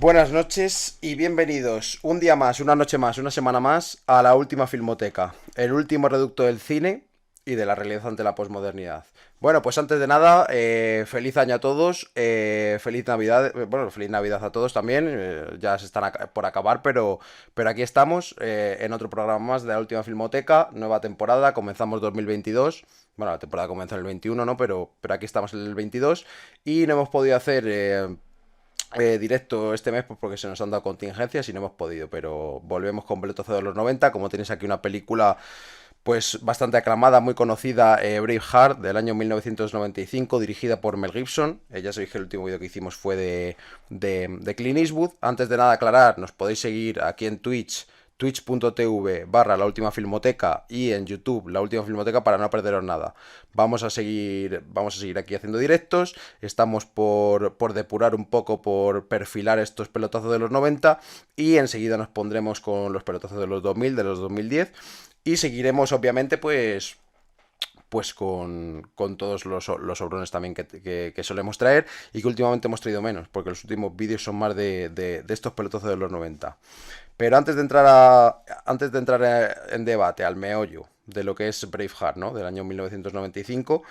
Buenas noches y bienvenidos un día más, una noche más, una semana más a la última Filmoteca, el último reducto del cine y de la realidad ante la posmodernidad. Bueno, pues antes de nada, feliz año a todos, feliz Navidad, bueno, feliz Navidad a todos también, ya se están por acabar, pero aquí estamos en otro programa más de la última Filmoteca, nueva temporada, comenzamos 2022. Bueno, la temporada comenzó en el 21, ¿no? Pero aquí estamos en el 22 y no hemos podido hacer directo este mes pues porque se nos han dado contingencias y no hemos podido, pero volvemos con Pelotazo de los 90, como tenéis aquí una película pues bastante aclamada, muy conocida, Braveheart, del año 1995, dirigida por Mel Gibson. Ya sabéis que el último vídeo que hicimos fue de Clint Eastwood. Antes de nada aclarar, nos podéis seguir aquí en Twitch, twitch.tv / la última filmoteca, y en YouTube la última filmoteca, para no perderos nada. Vamos a seguir aquí haciendo directos. Estamos por depurar un poco, por perfilar estos pelotazos de los 90, y enseguida nos pondremos con los pelotazos de los 2000, de los 2010, y seguiremos obviamente pues con todos los sobrones también que solemos traer, y que últimamente hemos traído menos, porque los últimos vídeos son más de estos pelotazos de los 90. Pero antes de entrar en debate, al meollo de lo que es Braveheart, ¿no? Del año 1995,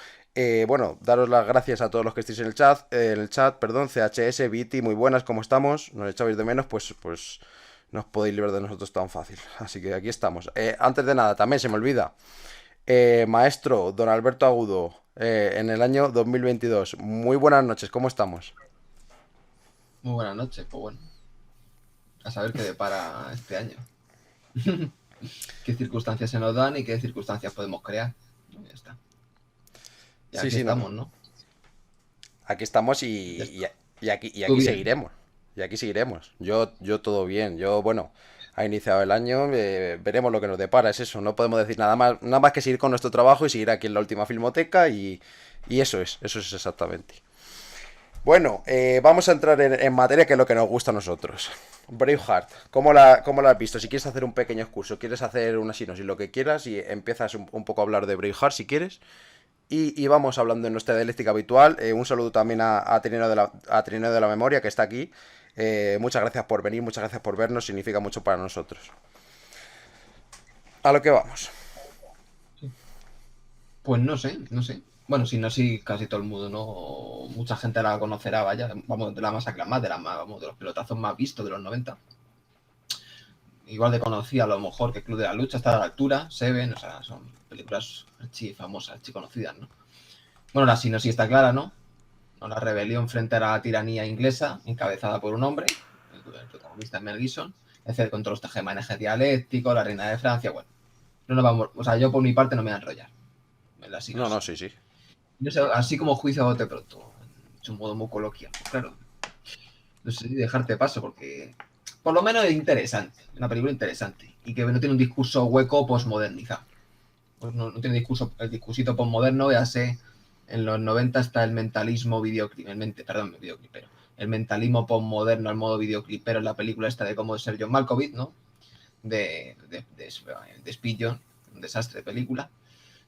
bueno, daros las gracias a todos los que estéis en el chat, perdón, CHS, Viti, muy buenas, ¿cómo estamos? Nos echabais de menos, pues no os podéis librar de nosotros tan fácil. Así que aquí estamos. Antes de nada, también se me olvida, maestro Don Alberto Agudo, en el año 2022. Muy buenas noches, ¿cómo estamos? Muy buenas noches, pues bueno, a saber qué depara este año. Qué circunstancias se nos dan y qué circunstancias podemos crear. Ya está. Y Sí, aquí sí, no. estamos, ¿no? Aquí estamos Ya y, está. y aquí, y Tú aquí bien. seguiremos. Y aquí seguiremos. Yo todo bien. Yo, bueno, ha iniciado el año, veremos lo que nos depara. Es eso, no podemos decir nada más que seguir con nuestro trabajo y seguir aquí en la última filmoteca, y eso es exactamente. Bueno, vamos a entrar en materia, que es lo que nos gusta a nosotros. Braveheart, ¿cómo la has visto? Si quieres hacer un pequeño excurso, quieres hacer una sinopsis, lo que quieras, y empiezas un poco a hablar de Braveheart si quieres. Y vamos hablando en nuestra dialéctica habitual. Un saludo también a Trineo de la Memoria, que está aquí. Muchas gracias por venir, muchas gracias por vernos, significa mucho para nosotros. A lo que vamos. Pues no sé, no sé. Bueno, si no, sí, casi todo el mundo, ¿no? Mucha gente la conocerá, vaya. Vamos, de la más aclamada, vamos, de los pelotazos más vistos de los 90. Igual de conocida a lo mejor que Club de la Lucha, está a la altura, Seven, o sea, son películas archi famosas, archi conocidas, ¿no? Bueno, la sinopsis está clara, ¿no? Una rebelión frente a la tiranía inglesa, encabezada por un hombre, el protagonista es Mel Gibson, es decir, contra los tejemanejes dialécticos, la reina de Francia, bueno. No nos vamos, o sea, yo por mi parte no me voy a enrollar en la No, no, sinopsis. sí, sí. No sé, así como juicio a bote pronto, de un modo muy coloquial, claro. No sé si dejarte paso porque por lo menos es interesante, una película interesante y que no tiene un discurso hueco posmodernizado. Pues no tiene discurso, el discursito postmoderno, ya sé, en los 90 está el mentalismo videoclip, perdón, videoclipero, el mentalismo postmoderno al modo videoclipero en la película esta de cómo ser John Malkovich, ¿no? De Spion, un desastre de película,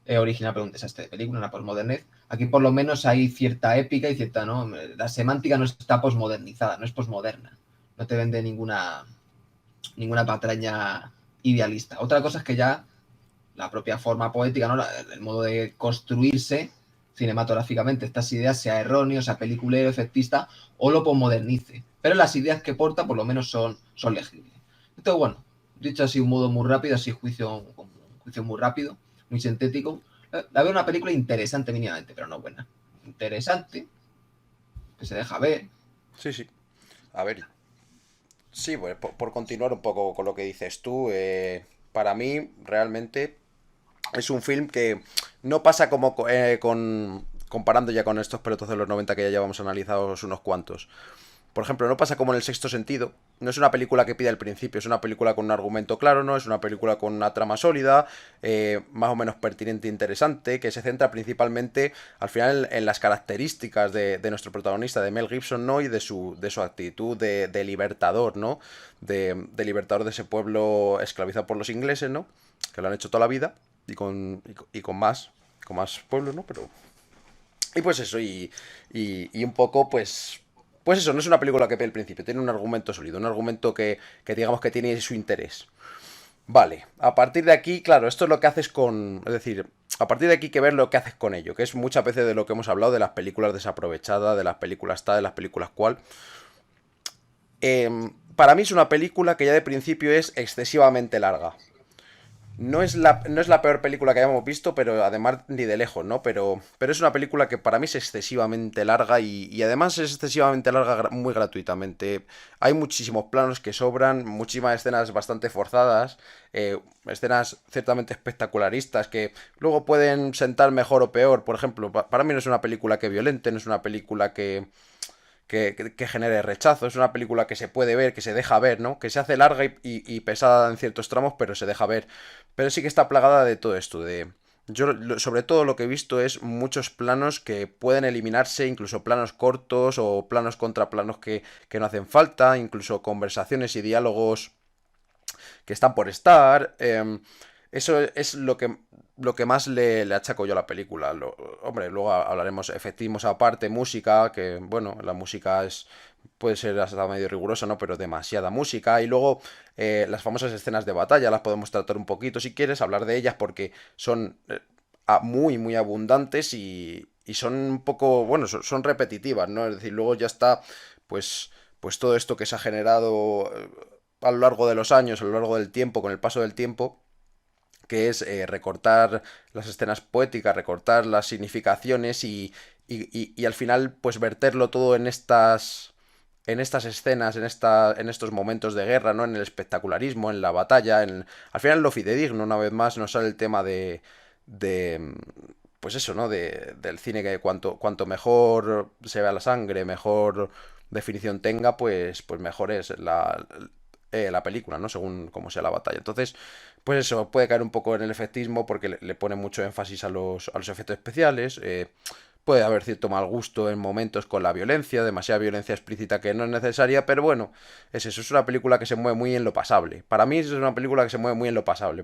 original pero un desastre de película, una posmodernez. Aquí por lo menos hay cierta épica y cierta, ¿no? La semántica no está posmodernizada, no es posmoderna, no te vende ninguna patraña idealista. Otra cosa es que ya la propia forma poética, ¿no? El modo de construirse cinematográficamente estas ideas sea erróneo, sea peliculero, efectista o lo modernice. Pero las ideas que porta por lo menos son legibles. Entonces, bueno, dicho así un modo muy rápido, así juicio muy rápido, muy sintético, la veo una película interesante mínimamente, pero no buena. Interesante, que se deja ver. Sí, sí. A ver, sí, pues por continuar un poco con lo que dices tú, para mí realmente es un film que no pasa como comparando ya con estos pelotos de los 90 que ya llevamos analizados unos cuantos. Por ejemplo, no pasa como en El Sexto Sentido. No es una película que pide al principio, es una película con un argumento claro, ¿no? Es una película con una trama sólida, más o menos pertinente e interesante, que se centra principalmente, al final, en las características de nuestro protagonista, de Mel Gibson, ¿no? Y de su actitud de libertador, ¿no? De libertador de ese pueblo esclavizado por los ingleses, ¿no? Que lo han hecho toda la vida, y con más pueblos, ¿no? Pero... Y pues eso, y un poco, pues Pues eso, no es una película que ve el principio, tiene un argumento sólido, un argumento que digamos que tiene su interés. Vale, a partir de aquí, claro, esto es lo que haces con... Es decir, a partir de aquí hay que ver lo que haces con ello, que es muchas veces de lo que hemos hablado, de las películas desaprovechadas, de las películas tal, de las películas cual. Para mí es una película que ya de principio es excesivamente larga. No es la peor película que hayamos visto, pero además ni de lejos, ¿no? Pero es una película que para mí es excesivamente larga y además es excesivamente larga muy gratuitamente. Hay muchísimos planos que sobran, muchísimas escenas bastante forzadas, escenas ciertamente espectacularistas que luego pueden sentar mejor o peor. Por ejemplo, para mí no es una película que violente, no es una película que genere rechazo. Es una película que se puede ver, que se deja ver, ¿no? Que se hace larga y pesada en ciertos tramos, pero se deja ver. Pero sí que está plagada de todo esto, de... Yo sobre todo lo que he visto es muchos planos que pueden eliminarse, incluso planos cortos o planos contra planos que no hacen falta, incluso conversaciones y diálogos que están por estar. Eso es lo que más le achaco yo a la película. Hombre, luego hablaremos efectismos aparte, música, que bueno, la música puede ser hasta medio rigurosa, ¿no? Pero demasiada música. Y luego las famosas escenas de batalla las podemos tratar un poquito si quieres, hablar de ellas porque son muy, muy abundantes y son un poco, bueno, son repetitivas, ¿no? Es decir, luego ya está, pues todo esto que se ha generado a lo largo de los años, a lo largo del tiempo, con el paso del tiempo, que es recortar las escenas poéticas, recortar las significaciones y al final pues verterlo todo en estas escenas, en estos momentos de guerra, ¿no? En el espectacularismo, en la batalla, al final lo fidedigno, una vez más, nos sale el tema de pues eso, ¿no? Del cine que cuanto mejor se vea la sangre, mejor definición tenga, pues mejor es la película, ¿no? Según cómo sea la batalla. Entonces, pues eso, puede caer un poco en el efectismo porque le pone mucho énfasis a los efectos especiales. Puede haber cierto mal gusto en momentos con la violencia, demasiada violencia explícita que no es necesaria, pero bueno, es eso, es una película que se mueve muy en lo pasable. Para mí es una película que se mueve muy en lo pasable.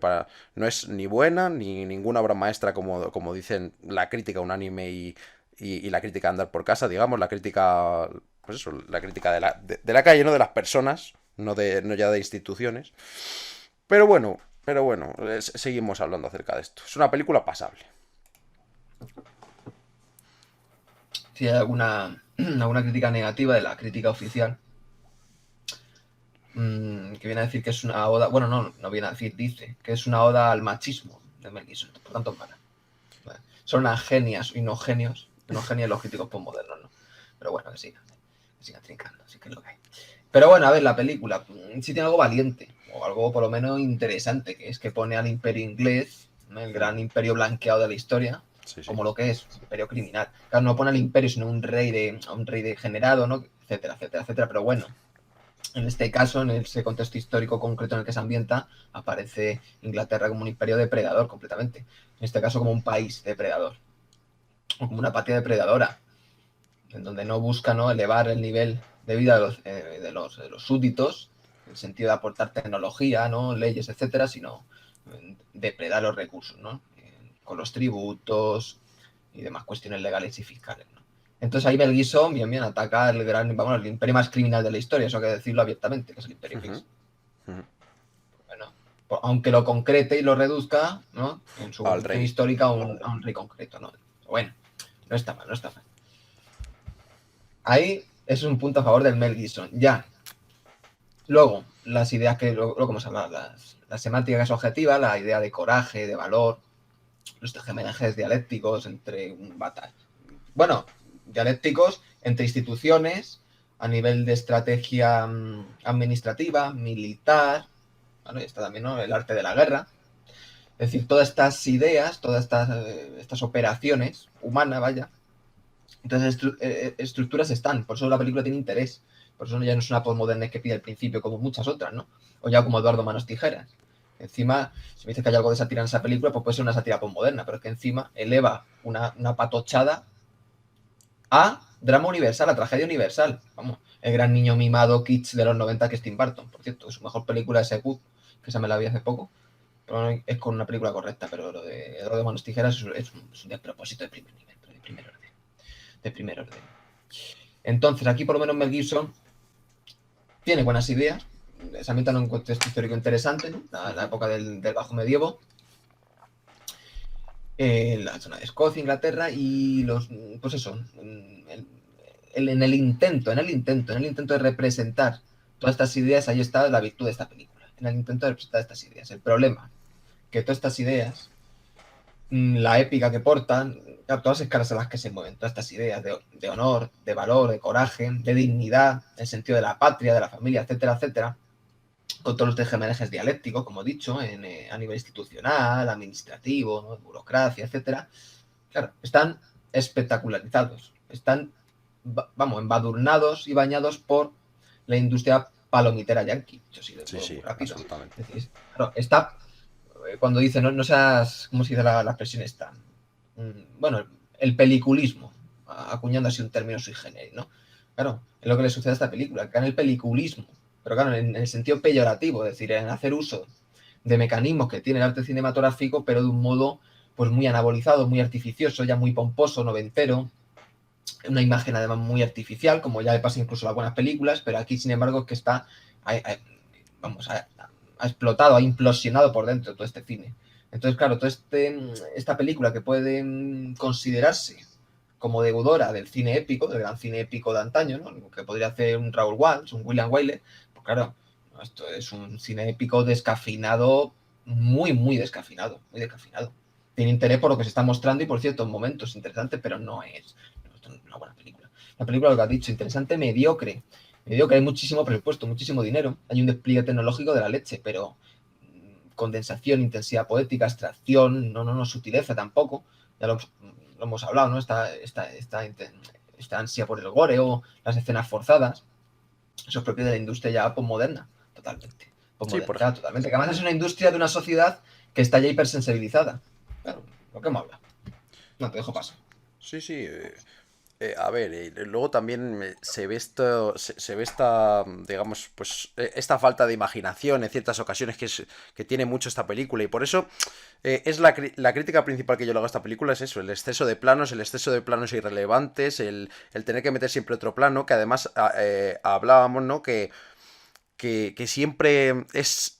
No es ni buena ni ninguna obra maestra como dicen la crítica unánime y la crítica de andar por casa, digamos, la crítica, pues eso, la crítica de la calle, no de las personas, no ya de instituciones. Pero bueno, seguimos hablando acerca de esto. Es una película pasable. Si hay alguna crítica negativa de la crítica oficial, que viene a decir que es una oda, bueno, no viene a decir, dice que es una oda al machismo de Mel Gibson, por tanto, mala. Vale. Son unas genias y no genios los críticos postmodernos, ¿no? Pero bueno, que sigan trincando, así que es lo que hay. Pero bueno, a ver, la película sí tiene algo valiente, o algo por lo menos interesante, que es que pone al imperio inglés, ¿no? El gran imperio blanqueado de la historia, Sí, sí. como lo que es, un imperio criminal. Claro, no pone al imperio, sino un rey degenerado, ¿no? Etcétera, etcétera, etcétera. Pero bueno, en este caso, en ese contexto histórico concreto en el que se ambienta, aparece Inglaterra como un imperio depredador completamente. En este caso como un país depredador, o como una patria depredadora, en donde no busca, ¿no?, elevar el nivel de vida de los súbditos, en el sentido de aportar tecnología, ¿no?, leyes, etcétera, sino depredar los recursos, ¿no?, con los tributos y demás cuestiones legales y fiscales, ¿no? Entonces ahí Mel Gibson bien ataca el imperio más criminal de la historia, eso hay que decirlo abiertamente, que es el imperio Ujú, inglés. ujú. Bueno, aunque lo concrete y lo reduzca, ¿no?, en su Al concepción rey. histórica a un rey concreto, ¿no? Bueno, no está mal, no está mal. Ahí es un punto a favor del Mel Gibson. Ya, luego, las ideas que luego hemos hablado, la semántica que es objetiva, la idea de coraje, de valor, los tejemanejes dialécticos entre bueno, dialécticos entre instituciones a nivel de estrategia administrativa, militar, ¿vale? Está también, ¿no?, el arte de la guerra. Es decir, todas estas ideas, todas estas operaciones humanas, vaya, entonces estructuras están, por eso la película tiene interés, por eso ya no es una postmodernez que pide al principio como muchas otras, ¿no? O ya como Eduardo Manos Tijeras. Encima, si me dices que hay algo de sátira en esa película, pues puede ser una sátira postmoderna, pero es que encima eleva una patochada a drama universal, a tragedia universal. Vamos, el gran niño mimado kitsch de los 90 que es Tim Burton, por cierto, es su mejor película ese Good, que esa me la vi hace poco, pero es con una película correcta, pero lo de Eduardo Manos Tijeras es un despropósito de primer nivel, de primer orden. Entonces, aquí por lo menos Mel Gibson tiene buenas ideas, se ambienta en un contexto histórico interesante, ¿no? La época del Bajo Medievo, la zona de Escocia, Inglaterra, y pues eso, en el intento de representar todas estas ideas, ahí está la virtud de esta película, en el intento de representar estas ideas. El problema, que todas estas ideas, la épica que portan, todas las escalas a las que se mueven, todas estas ideas de honor, de valor, de coraje, de dignidad, el sentido de la patria, de la familia, etcétera, etcétera, con todos los tejemanejes dialécticos, como he dicho, a nivel institucional, administrativo, ¿no? Burocracia, etcétera. Claro, están espectacularizados, están, vamos, embadurnados y bañados por la industria palomitera yankee. Yo sí, Sí, sí, rápido. absolutamente. Es decir, claro, está, cuando dice, no seas, ¿cómo se dice la expresión esta? Bueno, el peliculismo, acuñando así un término sui generis, ¿no? Claro, es lo que le sucede a esta película, que en el peliculismo, pero claro, en el sentido peyorativo, es decir, en hacer uso de mecanismos que tiene el arte cinematográfico, pero de un modo pues muy anabolizado, muy artificioso, ya muy pomposo, noventero, una imagen además muy artificial, como ya le pasa incluso a las buenas películas, pero aquí, sin embargo, es que está, vamos, ha explotado, ha implosionado por dentro todo este cine. Entonces, claro, esta película que puede considerarse como deudora del cine épico, del gran cine épico de antaño, ¿no? Que podría hacer un Raoul Walsh, un William Wyler, pues claro, esto es un cine épico descafeinado, muy, muy descafeinado, muy descafeinado. Tiene interés por lo que se está mostrando y por ciertos momentos interesante, pero no es una buena película. La película, lo que has dicho, interesante, mediocre. Mediocre, hay muchísimo presupuesto, muchísimo dinero, hay un despliegue tecnológico de la leche, pero condensación, intensidad poética, abstracción, no sutileza tampoco. Ya lo hemos hablado, ¿no? Esta ansia por el goreo, las escenas forzadas. Eso es propio de la industria ya posmoderna, totalmente. Sí, Posmodernizada, totalmente. Que además es una industria de una sociedad que está ya hipersensibilizada. Claro, lo que hemos hablado. No, te dejo paso. sí, sí. A ver, luego también se ve esto, se ve esta, digamos, pues esta falta de imaginación en ciertas ocasiones que tiene mucho esta película y por eso es la crítica principal que yo le hago a esta película es eso, el exceso de planos irrelevantes, el tener que meter siempre otro plano, que además hablábamos, ¿no? Que siempre es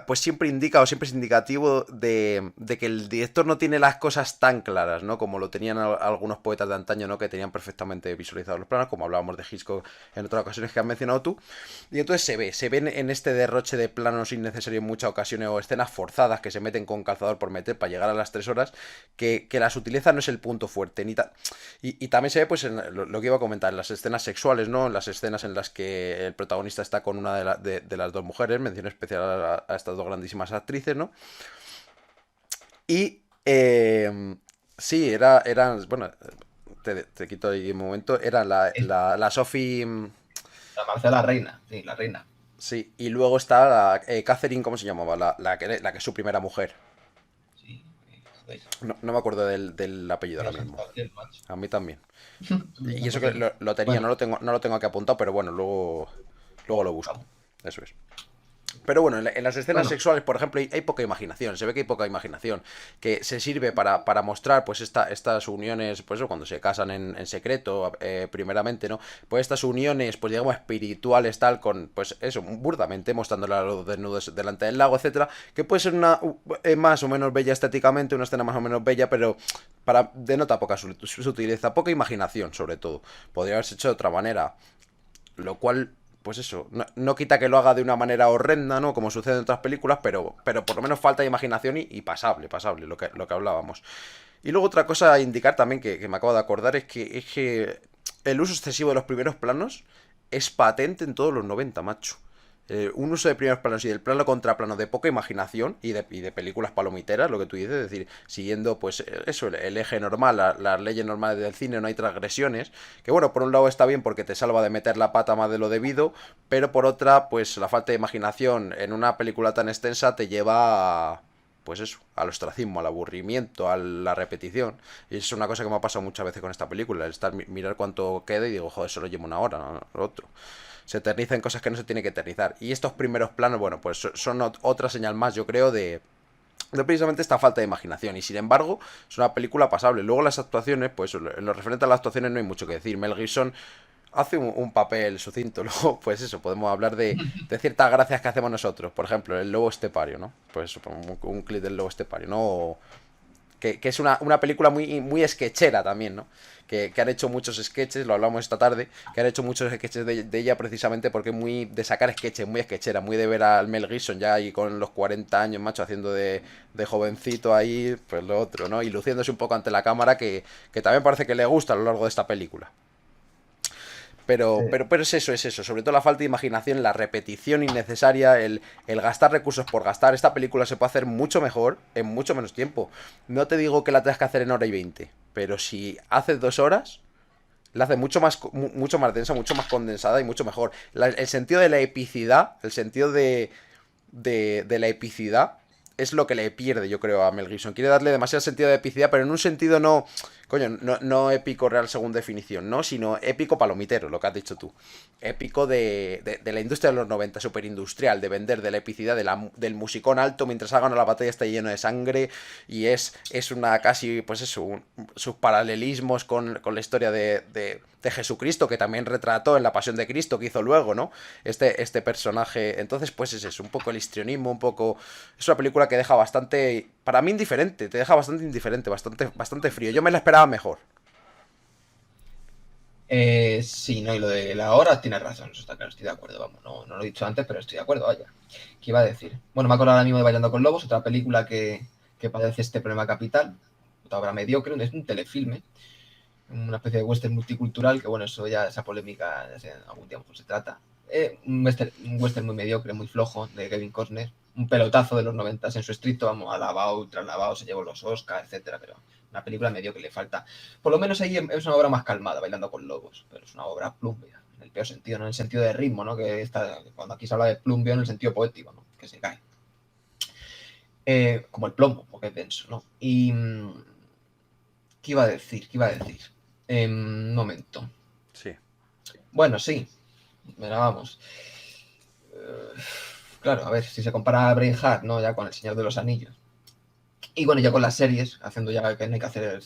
pues siempre indica o siempre es indicativo de que el director no tiene las cosas tan claras, ¿no? Como lo tenían algunos poetas de antaño, ¿no? Que tenían perfectamente visualizados los planos, como hablábamos de Hitchcock en otras ocasiones que has mencionado tú. Y entonces se ven en este derroche de planos innecesarios en muchas ocasiones o escenas forzadas que se meten con calzador por meter para llegar a las 3 horas, que la sutileza no es el punto fuerte. Y también se ve, pues, en lo que iba a comentar, en las escenas sexuales, ¿no? En las escenas en las que el protagonista está con una de las dos mujeres, mención especial a estas dos grandísimas actrices, ¿no? Y sí, bueno, te quito ahí un momento, era la Sophie, La Marcela Reina, sí, la reina. sí, y luego está la Catherine, ¿cómo se llamaba? La que es su primera mujer. Sí, joder. No me acuerdo del apellido Mira, ahora mismo. Santander, macho. A mí también. Y eso Tampoco que yo. lo tenía, Bueno, no lo tengo aquí apuntado, pero bueno, luego luego lo lo busco. buscamos. Eso es. Pero bueno, en las escenas Bueno, sexuales, por ejemplo, hay poca imaginación, se ve que hay poca imaginación, que se sirve para mostrar pues estas uniones, pues eso, cuando se casan en secreto, primeramente, ¿no? Pues estas uniones, pues digamos, espirituales, tal, con, pues eso, burdamente, mostrándole a los desnudos delante del lago, etcétera, que puede ser una más o menos bella estéticamente, una escena más o menos bella, pero denota poca sutileza, poca imaginación, sobre todo. Podría haberse hecho de otra manera, lo cual pues eso, no quita que lo haga de una manera horrenda, ¿no? Como sucede en otras películas, pero por lo menos falta de imaginación y pasable, lo que hablábamos. Y luego otra cosa a indicar también que me acabo de acordar es que el uso excesivo de los primeros planos es patente en todos los 90 macho. Un uso de primeros planos y del plano contra plano de poca imaginación y de películas palomiteras, lo que tú dices, es decir, siguiendo pues eso, el eje normal, las leyes normales del cine, no hay transgresiones, que bueno, por un lado está bien porque te salva de meter la pata más de lo debido, pero por otra, pues la falta de imaginación en una película tan extensa te lleva pues eso, al ostracismo, al aburrimiento, a la repetición. Y es una cosa que me ha pasado muchas veces con esta película, el mirar cuánto queda y digo, joder, solo llevo una hora, no lo otro. Se eterniza en cosas que no se tiene que eternizar. Y estos primeros planos, bueno, pues son otra señal más, yo creo, de precisamente esta falta de imaginación. Y sin embargo, es una película pasable. Luego las actuaciones, pues en lo referente a las actuaciones no hay mucho que decir. Mel Gibson hace un papel sucinto. Luego, pues eso, podemos hablar de ciertas gracias que hacemos nosotros. Por ejemplo, el lobo estepario, ¿no? Pues un clip del lobo estepario, ¿no? Que es una película muy sketchera también, ¿no? Que han hecho muchos sketches, lo hablamos esta tarde, que han hecho muchos sketches de ella precisamente porque es muy de sacar sketches, muy sketchera, muy de ver al Mel Gibson ya ahí con los 40 años, macho, haciendo de jovencito ahí, pues lo otro, ¿no? Y luciéndose un poco ante la cámara que también parece que le gusta a lo largo de esta película. Sí. Pero es eso, sobre todo la falta de imaginación, la repetición innecesaria, el gastar recursos por gastar. Esta película se puede hacer mucho mejor en mucho menos tiempo. No te digo que la tengas que hacer en hora y 20, pero si haces 2 horas, la hace mucho más densa, mucho más condensada y mucho mejor. El sentido de la epicidad, el sentido de la epicidad es lo que le pierde, yo creo, a Mel Gibson. Quiere darle demasiado sentido de epicidad, pero en un sentido no, coño, no épico real según definición, ¿no? Sino épico palomitero, lo que has dicho tú. Épico de la industria de los 90, superindustrial, de vender, de la epicidad, del musicón alto mientras hagan la batalla está lleno de sangre y es una casi, pues eso, sus paralelismos con la historia de Jesucristo, que también retrató en La Pasión de Cristo, que hizo luego, ¿no? Este personaje. Entonces, pues es eso, un poco el histrionismo, un poco. Es una película que deja bastante. Para mí indiferente, te deja bastante indiferente, bastante frío. Yo me la esperaba mejor. Sí, no, y lo de la hora tienes razón, eso está claro, estoy de acuerdo, vamos, no lo he dicho antes, pero estoy de acuerdo, vaya. ¿Qué iba a decir? Bueno, me acuerdo ahora mismo de Bailando con Lobos, otra película que padece este problema capital, otra obra mediocre, es un telefilme, una especie de western multicultural, que bueno, eso ya, esa polémica, ya sé, algún tiempo se trata. Un western muy mediocre, muy flojo, de Kevin Costner, un pelotazo de los 90 en su estricto, vamos, alabado, traslavado, se llevó los Oscars, etcétera, pero una película mediocre le falta. Por lo menos ahí es una obra más calmada, Bailando con Lobos, pero es una obra plumbia, en el peor sentido, no en el sentido de ritmo, ¿no? Que está, cuando aquí se habla de plumbio en el sentido poético, ¿no? Que se cae. Como el plomo, porque es denso, ¿no? Y ¿qué iba a decir? ¿Qué iba a decir? Un momento. Sí. Bueno, sí. Mira, vamos. Eh, claro, a ver, si se compara a Braveheart, ¿no? Ya con El Señor de los Anillos. Y bueno, ya con las series, haciendo ya que no hay que hacer.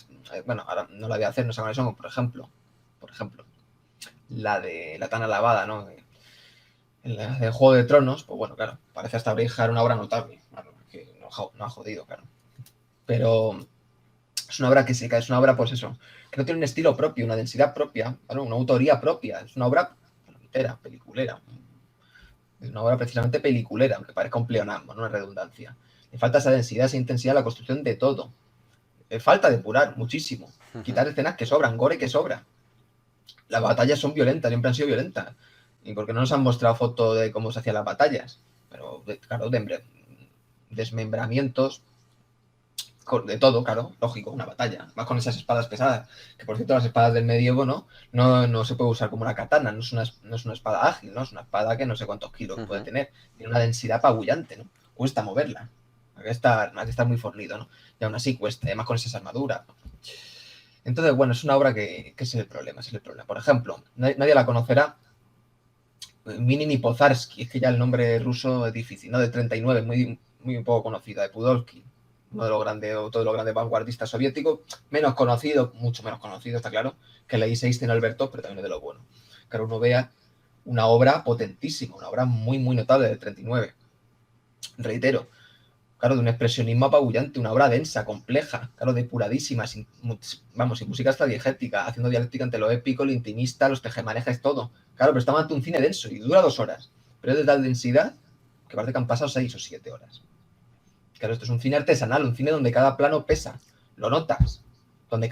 Bueno, ahora no la voy a hacer, no sé cuáles son, por ejemplo, la de la tan alabada, ¿no? La de Juego de Tronos, pues bueno, claro, parece hasta Braveheart una obra notable. Claro, que no ha jodido, claro. Pero es una obra que se cae, es una obra, pues eso, que no tiene un estilo propio, una densidad propia, ¿vale? Una autoría propia. Es una obra entera, peliculera. Es una obra precisamente peliculera, aunque parezca un pleonasmo, no una redundancia. Le falta esa densidad, esa intensidad a la construcción de todo. Le falta depurar muchísimo. Quitar escenas que sobran, gore que sobra. Las batallas son violentas, siempre han sido violentas. Y porque no nos han mostrado fotos de cómo se hacían las batallas. Pero, claro, de desmembramientos, de todo, claro, lógico, una batalla. Más con esas espadas pesadas. Que por cierto, las espadas del medievo no se puede usar como una katana, no es una espada ágil, ¿no? Es una espada que no sé cuántos kilos puede tener. Tiene una densidad apabullante, ¿no? Cuesta moverla. Hay que estar muy fornido, ¿no? Y aún así cuesta, además con esas armaduras. Entonces, bueno, es una obra que es el problema, es el problema. Por ejemplo, nadie la conocerá. Minini Pozharsky, es que ya el nombre ruso es difícil, ¿no? De 39, muy poco conocida, de Pudovkin, uno de los grandes vanguardistas soviéticos, menos conocido, mucho menos conocido, está claro, que leí Einstein Alberto, pero también es de lo bueno. Claro, uno vea una obra potentísima, una obra muy notable del 39. Reitero, claro, de un expresionismo apabullante, una obra densa, compleja, claro, depuradísima, sin música hasta diegética, haciendo dialéctica entre lo épico, lo intimista, los tejemanejes, todo. Claro, pero estamos ante un cine denso y dura 2 horas, pero es de tal densidad que parece que han pasado 6 o 7 horas. Claro, esto es un cine artesanal, un cine donde cada plano pesa, lo notas, donde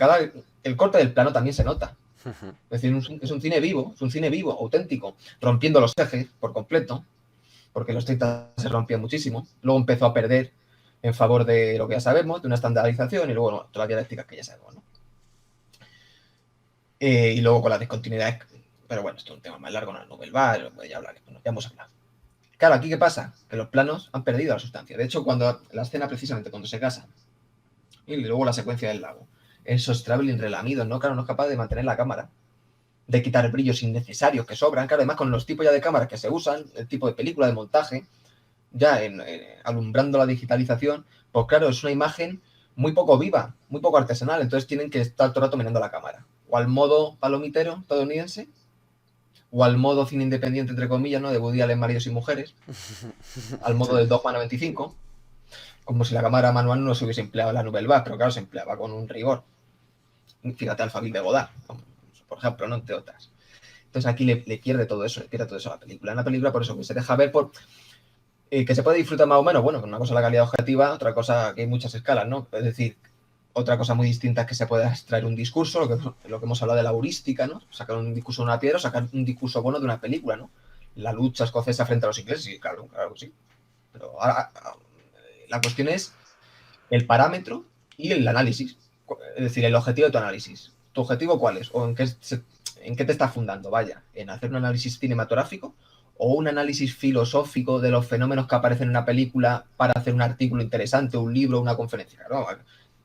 el corte del plano también se nota. Es decir, es un cine vivo, auténtico, rompiendo los ejes por completo, porque los 30 se rompía muchísimo. Luego empezó a perder en favor de lo que ya sabemos, de una estandarización y luego todas las dialécticas que ya sabemos, ¿no? Y luego con la discontinuidad, pero bueno, esto es un tema más largo, no es Nouvelle Vague, ya hablaré, bueno, ya hemos hablado. Claro, aquí ¿qué pasa? Que los planos han perdido la sustancia. De hecho, cuando la escena precisamente cuando se casan y luego la secuencia del lago, esos traveling relamidos, ¿no? Claro, no es capaz de mantener la cámara, de quitar brillos innecesarios que sobran. Claro, además con los tipos ya de cámaras que se usan, el tipo de película, de montaje, ya alumbrando la digitalización, pues claro, es una imagen muy poco viva, muy poco artesanal, entonces tienen que estar todo el rato mirando la cámara. O al modo palomitero estadounidense, o al modo cine independiente, entre comillas, ¿no? De Woody Allen, maridos y mujeres, al modo del Dogma 95, como si la cámara manual no se hubiese empleado en la Nouvelle Vague, pero claro, se empleaba con un rigor. Fíjate al Famille de Godard, por ejemplo, ¿no? Entre otras. Entonces aquí le pierde todo eso, le pierde todo eso a la película. En la película, por eso, que se deja ver por... que se puede disfrutar más o menos, bueno, una cosa es la calidad objetiva, otra cosa que hay muchas escalas, ¿no? Es decir, otra cosa muy distinta es que se pueda extraer un discurso, lo que hemos hablado de la heurística, ¿no? Sacar un discurso de una piedra o sacar un discurso bueno de una película, ¿no? La lucha escocesa frente a los ingleses, sí, claro, claro que sí. Pero ahora, la cuestión es el parámetro y el análisis. Es decir, el objetivo de tu análisis. ¿Tu objetivo cuál es? ¿O en qué te estás fundando? Vaya, ¿en hacer un análisis cinematográfico o un análisis filosófico de los fenómenos que aparecen en una película para hacer un artículo interesante, un libro, una conferencia? Claro,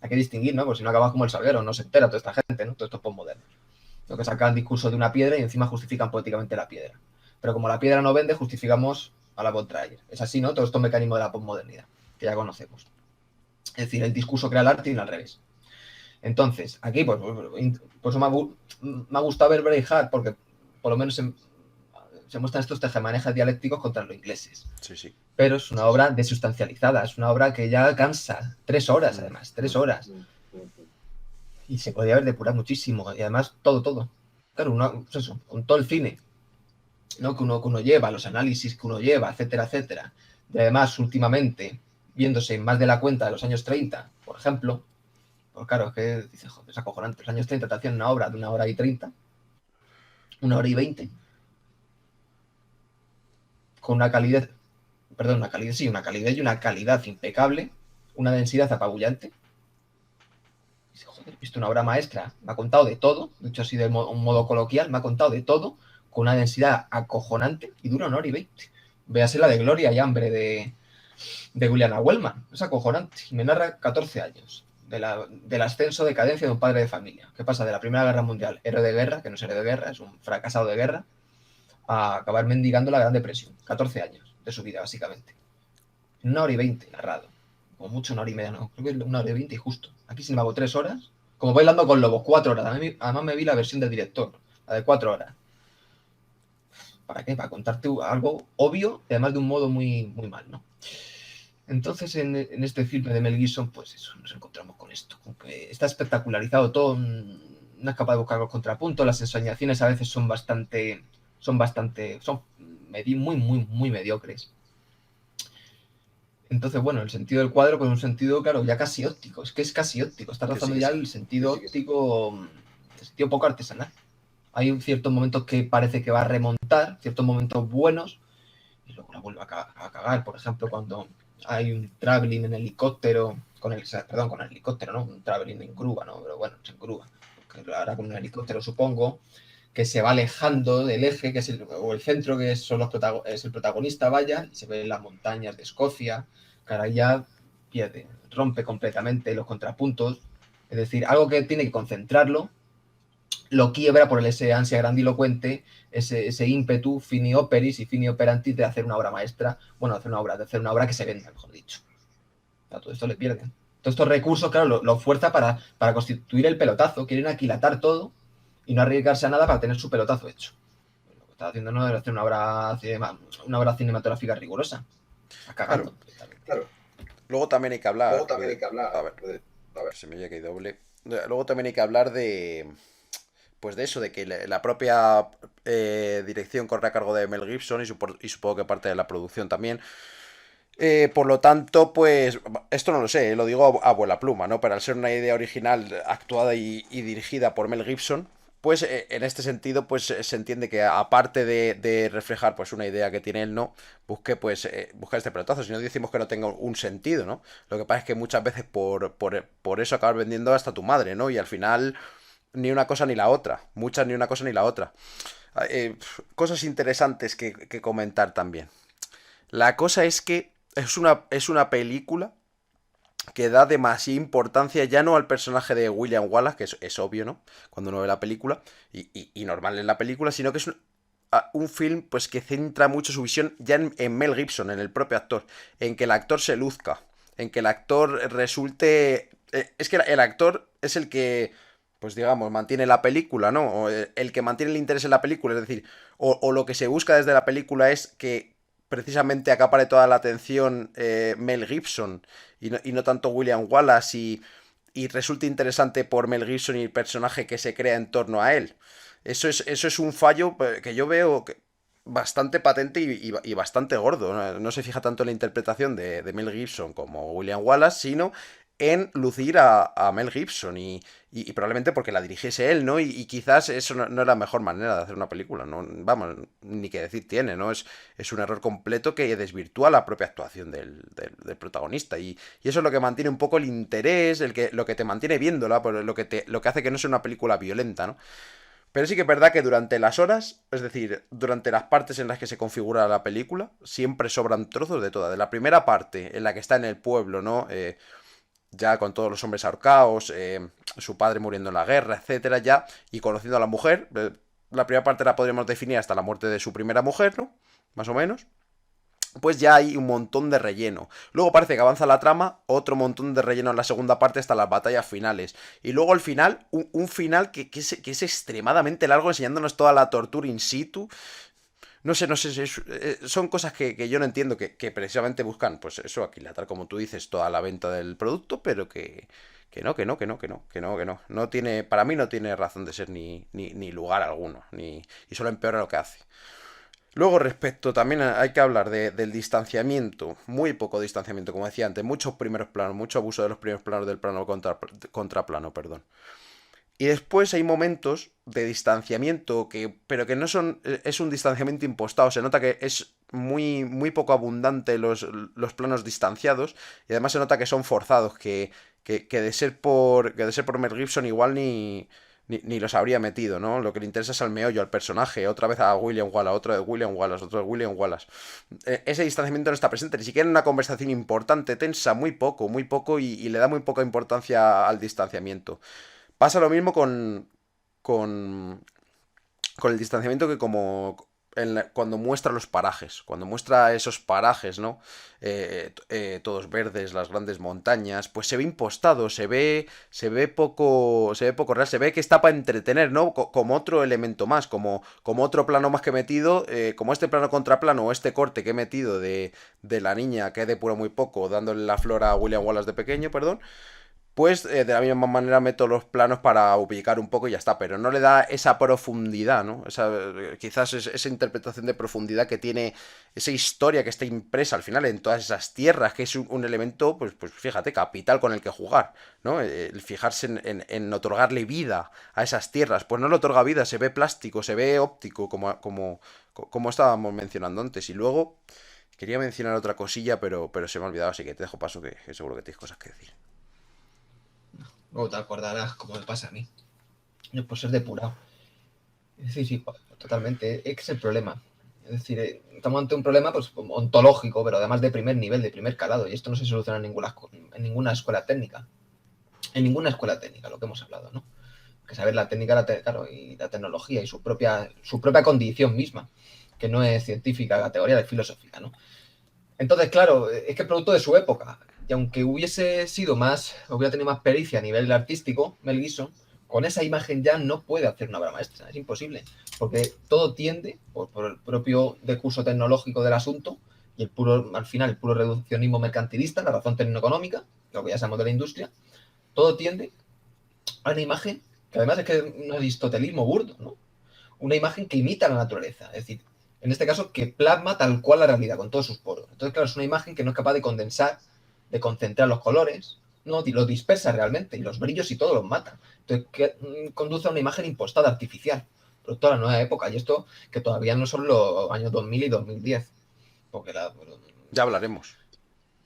hay que distinguir, ¿no? Porque si no acabas como el Salguero, no se entera toda esta gente, ¿no? Todos estos postmodernos. Lo que sacan discurso de una piedra y encima justifican poéticamente la piedra. Pero como la piedra no vende, justificamos a la contraria. Es así, ¿no? Todos estos mecanismos de la postmodernidad, que ya conocemos. Es decir, el discurso crea el arte y no al revés. Entonces, aquí, pues me ha gustado ver Braveheart porque por lo menos se muestran estos tejemanejes dialécticos contra los ingleses. Sí, sí. Pero es una obra desustancializada, es una obra que ya cansa. 3 horas, además, 3 horas. Y se podría haber depurado muchísimo. Y además, todo. Claro, pues eso, con todo el cine, ¿no? que uno lleva, los análisis que uno lleva, etcétera, etcétera. Y además, últimamente, viéndose más de la cuenta de los años 30, por ejemplo, pues claro, es que dices, joder, es acojonante. Los años 30 te hacían una obra de 1 hora y 30, 1 hora y 20, con una calidad y una calidad impecable, una densidad apabullante. Dices, joder, he visto una obra maestra, me ha contado de todo, dicho así de un modo coloquial, me ha contado de todo, con una densidad acojonante y dura 1 hora y 20. Véase la de Gloria y Hambre de Juliana Wellman, es acojonante. Y me narra 14 años. Del ascenso, decadencia de un padre de familia, que pasa de la Primera Guerra Mundial, héroe de guerra, que no es héroe de guerra, es un fracasado de guerra, a acabar mendigando la Gran Depresión. 14 años de su vida, básicamente. En 1 hora y 20 narrado. Como mucho 1 hora y media, no. Creo que 1 hora y 20 y justo. Aquí sin embargo 3 horas. Como Bailando con Lobos, 4 horas. Además me vi la versión del director, la de 4 horas. ¿Para qué? Para contarte algo obvio y además de un modo muy, muy mal, ¿no? Entonces, en este filme de Mel Gibson, pues eso, nos encontramos con esto, con que está espectacularizado todo, no es capaz de buscar los contrapuntos, las ensoñaciones a veces son muy mediocres. Entonces, bueno, el sentido del cuadro, pues un sentido, claro, ya casi óptico, es que es casi óptico, está rozando ya el sentido óptico, el sentido poco artesanal. Hay ciertos momentos que parece que va a remontar, ciertos momentos buenos, y luego la vuelve a cagar, por ejemplo, cuando hay un traveling en helicóptero, con el helicóptero, ¿no? Un traveling en grúa, ¿no? Pero bueno, es en grúa, porque ahora con un helicóptero supongo, que se va alejando del eje, que es el centro, que es el protagonista, vaya, y se ven las montañas de Escocia, que ahora ya rompe completamente los contrapuntos, es decir, algo que tiene que concentrarlo, lo quiebra por ese ansia grandilocuente, ese ímpetu fini operis y fini operantis de hacer una obra maestra, bueno, de hacer una obra que se venda, mejor dicho. O sea, todo esto le pierden. Todos estos recursos, claro, lo fuerza para constituir el pelotazo, quieren aquilatar todo y no arriesgarse a nada para tener su pelotazo hecho. Lo que está haciendo no es hacer una obra cinematográfica rigurosa. Está cagando. Claro. Luego también hay que hablar. A ver, se me llega que hay doble. Luego también hay que hablar pues de eso, de que la propia dirección corre a cargo de Mel Gibson y supongo que parte de la producción también. Por lo tanto, pues esto no lo sé, lo digo a vuela pluma, ¿no? Pero al ser una idea original actuada y dirigida por Mel Gibson, pues en este sentido, pues se entiende que aparte de reflejar pues una idea que tiene él, ¿no? Busque este pelotazo, si no decimos que no tenga un sentido, ¿no? Lo que pasa es que muchas veces por eso acabas vendiendo hasta tu madre, ¿no? Y al final ni una cosa ni la otra, muchas ni una cosa ni la otra. Cosas interesantes que comentar también. La cosa es que es una película que da demasiada importancia ya no al personaje de William Wallace, que es obvio, ¿no? Cuando uno ve la película, y normal en la película, sino que es un film pues que centra mucho su visión ya en Mel Gibson, en el propio actor, en que el actor se luzca, en que el actor resulte... Es que el actor es el que, pues digamos, mantiene la película, ¿no? O el que mantiene el interés en la película, es decir, o lo que se busca desde la película es que precisamente acapare toda la atención Mel Gibson y no tanto William Wallace y resulte interesante por Mel Gibson y el personaje que se crea en torno a él. Eso es un fallo que yo veo bastante patente y bastante gordo. No se fija tanto en la interpretación de Mel Gibson como William Wallace, sino en lucir a Mel Gibson y probablemente porque la dirigiese él, ¿no? Y quizás eso no es la mejor manera de hacer una película, ¿no? Vamos, ni que decir tiene, ¿no? Es un error completo que desvirtúa la propia actuación del protagonista y eso es lo que mantiene un poco el interés, lo que te mantiene viéndola, lo que hace que no sea una película violenta, ¿no? Pero sí que es verdad que durante las horas, es decir, durante las partes en las que se configura la película, siempre sobran trozos de toda. De la primera parte, en la que está en el pueblo, ¿no? Ya con todos los hombres ahorcados, su padre muriendo en la guerra, etcétera, ya, y conociendo a la mujer. La primera parte la podríamos definir hasta la muerte de su primera mujer, ¿no? Más o menos. Pues ya hay un montón de relleno. Luego parece que avanza la trama, otro montón de relleno en la segunda parte hasta las batallas finales. Y luego al final, un final que es extremadamente largo, enseñándonos toda la tortura in situ. No sé, son cosas que yo no entiendo, que precisamente buscan, pues eso, aquilatar, como tú dices, toda la venta del producto, pero que no. No tiene, para mí no tiene razón de ser ni lugar alguno, y solo empeora lo que hace. Luego, respecto, también hay que hablar del distanciamiento, muy poco distanciamiento, como decía antes, muchos primeros planos, mucho abuso de los primeros planos del plano contraplano, perdón. Y después hay momentos de distanciamiento pero que no son, es un distanciamiento impostado, se nota que es muy poco abundante los planos distanciados y además se nota que son forzados, que de ser por Mel Gibson igual ni los habría metido, ¿no? Lo que le interesa es al meollo, al personaje, otra vez a William Wallace, otro de William Wallace, otro de William Wallace. Ese distanciamiento no está presente, ni siquiera en una conversación importante, tensa, muy poco y le da muy poca importancia al distanciamiento. Pasa lo mismo con, con el distanciamiento que cuando muestra los parajes, cuando muestra esos parajes, ¿no? Todos verdes, las grandes montañas, pues se ve impostado, se ve poco real, se ve que está para entretener, ¿no? Como otro elemento más, como otro plano más que he metido, como este plano contra plano o este corte que he metido de la niña que depura muy poco, dándole la flor a William Wallace de pequeño, perdón. Pues de la misma manera meto los planos para ubicar un poco y ya está, pero no le da esa profundidad, ¿no? Quizás esa interpretación de profundidad que tiene esa historia que está impresa al final en todas esas tierras, que es un elemento, pues fíjate, capital con el que jugar, ¿no? El fijarse en otorgarle vida a esas tierras, pues no le otorga vida, se ve plástico, se ve óptico, como estábamos mencionando antes. Y luego quería mencionar otra cosilla, pero se me ha olvidado, así que te dejo paso, que seguro que tienes cosas que decir. Luego te acordarás como me pasa a mí. Yo por ser depurado. Es decir, sí, totalmente. Es que es el problema. Es decir, estamos ante un problema pues ontológico, pero además de primer nivel, de primer calado. Y esto no se soluciona en ninguna escuela técnica. En ninguna escuela técnica, lo que hemos hablado, ¿no? Que saber la técnica, claro, y la tecnología y su propia condición misma, que no es científica, categoría de filosófica, ¿no? Entonces, claro, es que es producto de su época. Y aunque hubiera tenido más pericia a nivel artístico, Mel Gibson, con esa imagen ya no puede hacer una obra maestra. Es imposible. Porque todo tiende, por el propio decurso tecnológico del asunto, y al final, el puro reduccionismo mercantilista, la razón tecnoeconómica, lo que ya sabemos de la industria, todo tiende a una imagen que además es que es un aristotelismo burdo, ¿no? Una imagen que imita la naturaleza. Es decir, en este caso, que plasma tal cual la realidad, con todos sus poros. Entonces, claro, es una imagen que no es capaz de condensar, de concentrar los colores, no, los dispersa realmente, y los brillos y todo los mata. Entonces, conduce a una imagen impostada, artificial, producto de la nueva época. Y esto que todavía no son los años 2000 y 2010, porque Ya hablaremos.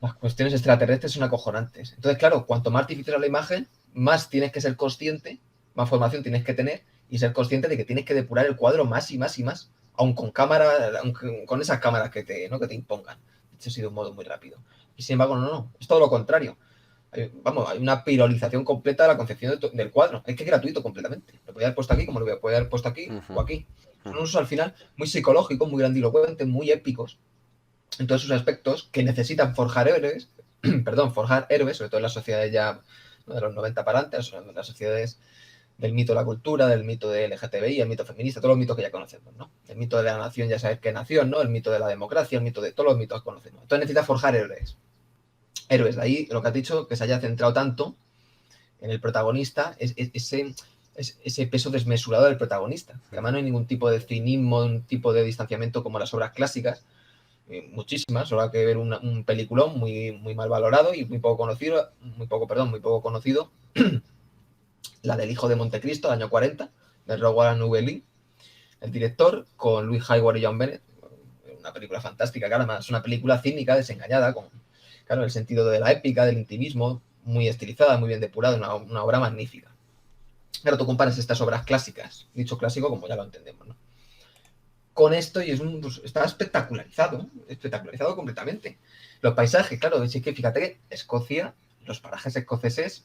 las cuestiones extraterrestres son acojonantes. Entonces, claro, cuanto más artificial es la imagen, más tienes que ser consciente, más formación tienes que tener y ser consciente de que tienes que depurar el cuadro más y más y más, aun con con esas cámaras ¿no? que te impongan. Este ha sido un modo muy rápido. Y sin embargo, no, es todo lo contrario. Hay una pirolización completa de la concepción del cuadro. Es que es gratuito completamente. Lo podía haber puesto aquí como lo podía haber puesto aquí o aquí. Son usos al final muy psicológicos, muy grandilocuentes, muy épicos en todos sus aspectos, que necesitan forjar héroes, perdón, forjar héroes, sobre todo en las sociedades ya, ¿no?, de los 90 para adelante, las sociedades del mito de la cultura, del mito de LGTBI, el mito feminista, todos los mitos que ya conocemos, ¿no? El mito de la nación, ya sabes qué nación, ¿no? El mito de la democracia, el mito de todos los mitos que conocemos. Entonces necesita forjar héroes. Héroes, de ahí lo que has dicho, que se haya centrado tanto en el protagonista, ese peso desmesurado del protagonista. Que además no hay ningún tipo de cinismo, un tipo de distanciamiento como las obras clásicas, muchísimas, solo hay que ver un peliculón muy, muy mal valorado y muy poco conocido, muy poco conocido, la del Hijo de Montecristo, año 40, de Rowan Nouvelly, el director, con Louis Hayward y John Bennett, una película fantástica, claro, además es una película cínica, desengañada, con, claro, el sentido de la épica, del intimismo, muy estilizada, muy bien depurada, una obra magnífica. Claro, tú comparas estas obras clásicas, dicho clásico como ya lo entendemos, ¿no?, con esto y pues, está espectacularizado completamente. Los paisajes, claro, es que fíjate que Escocia, los parajes escoceses,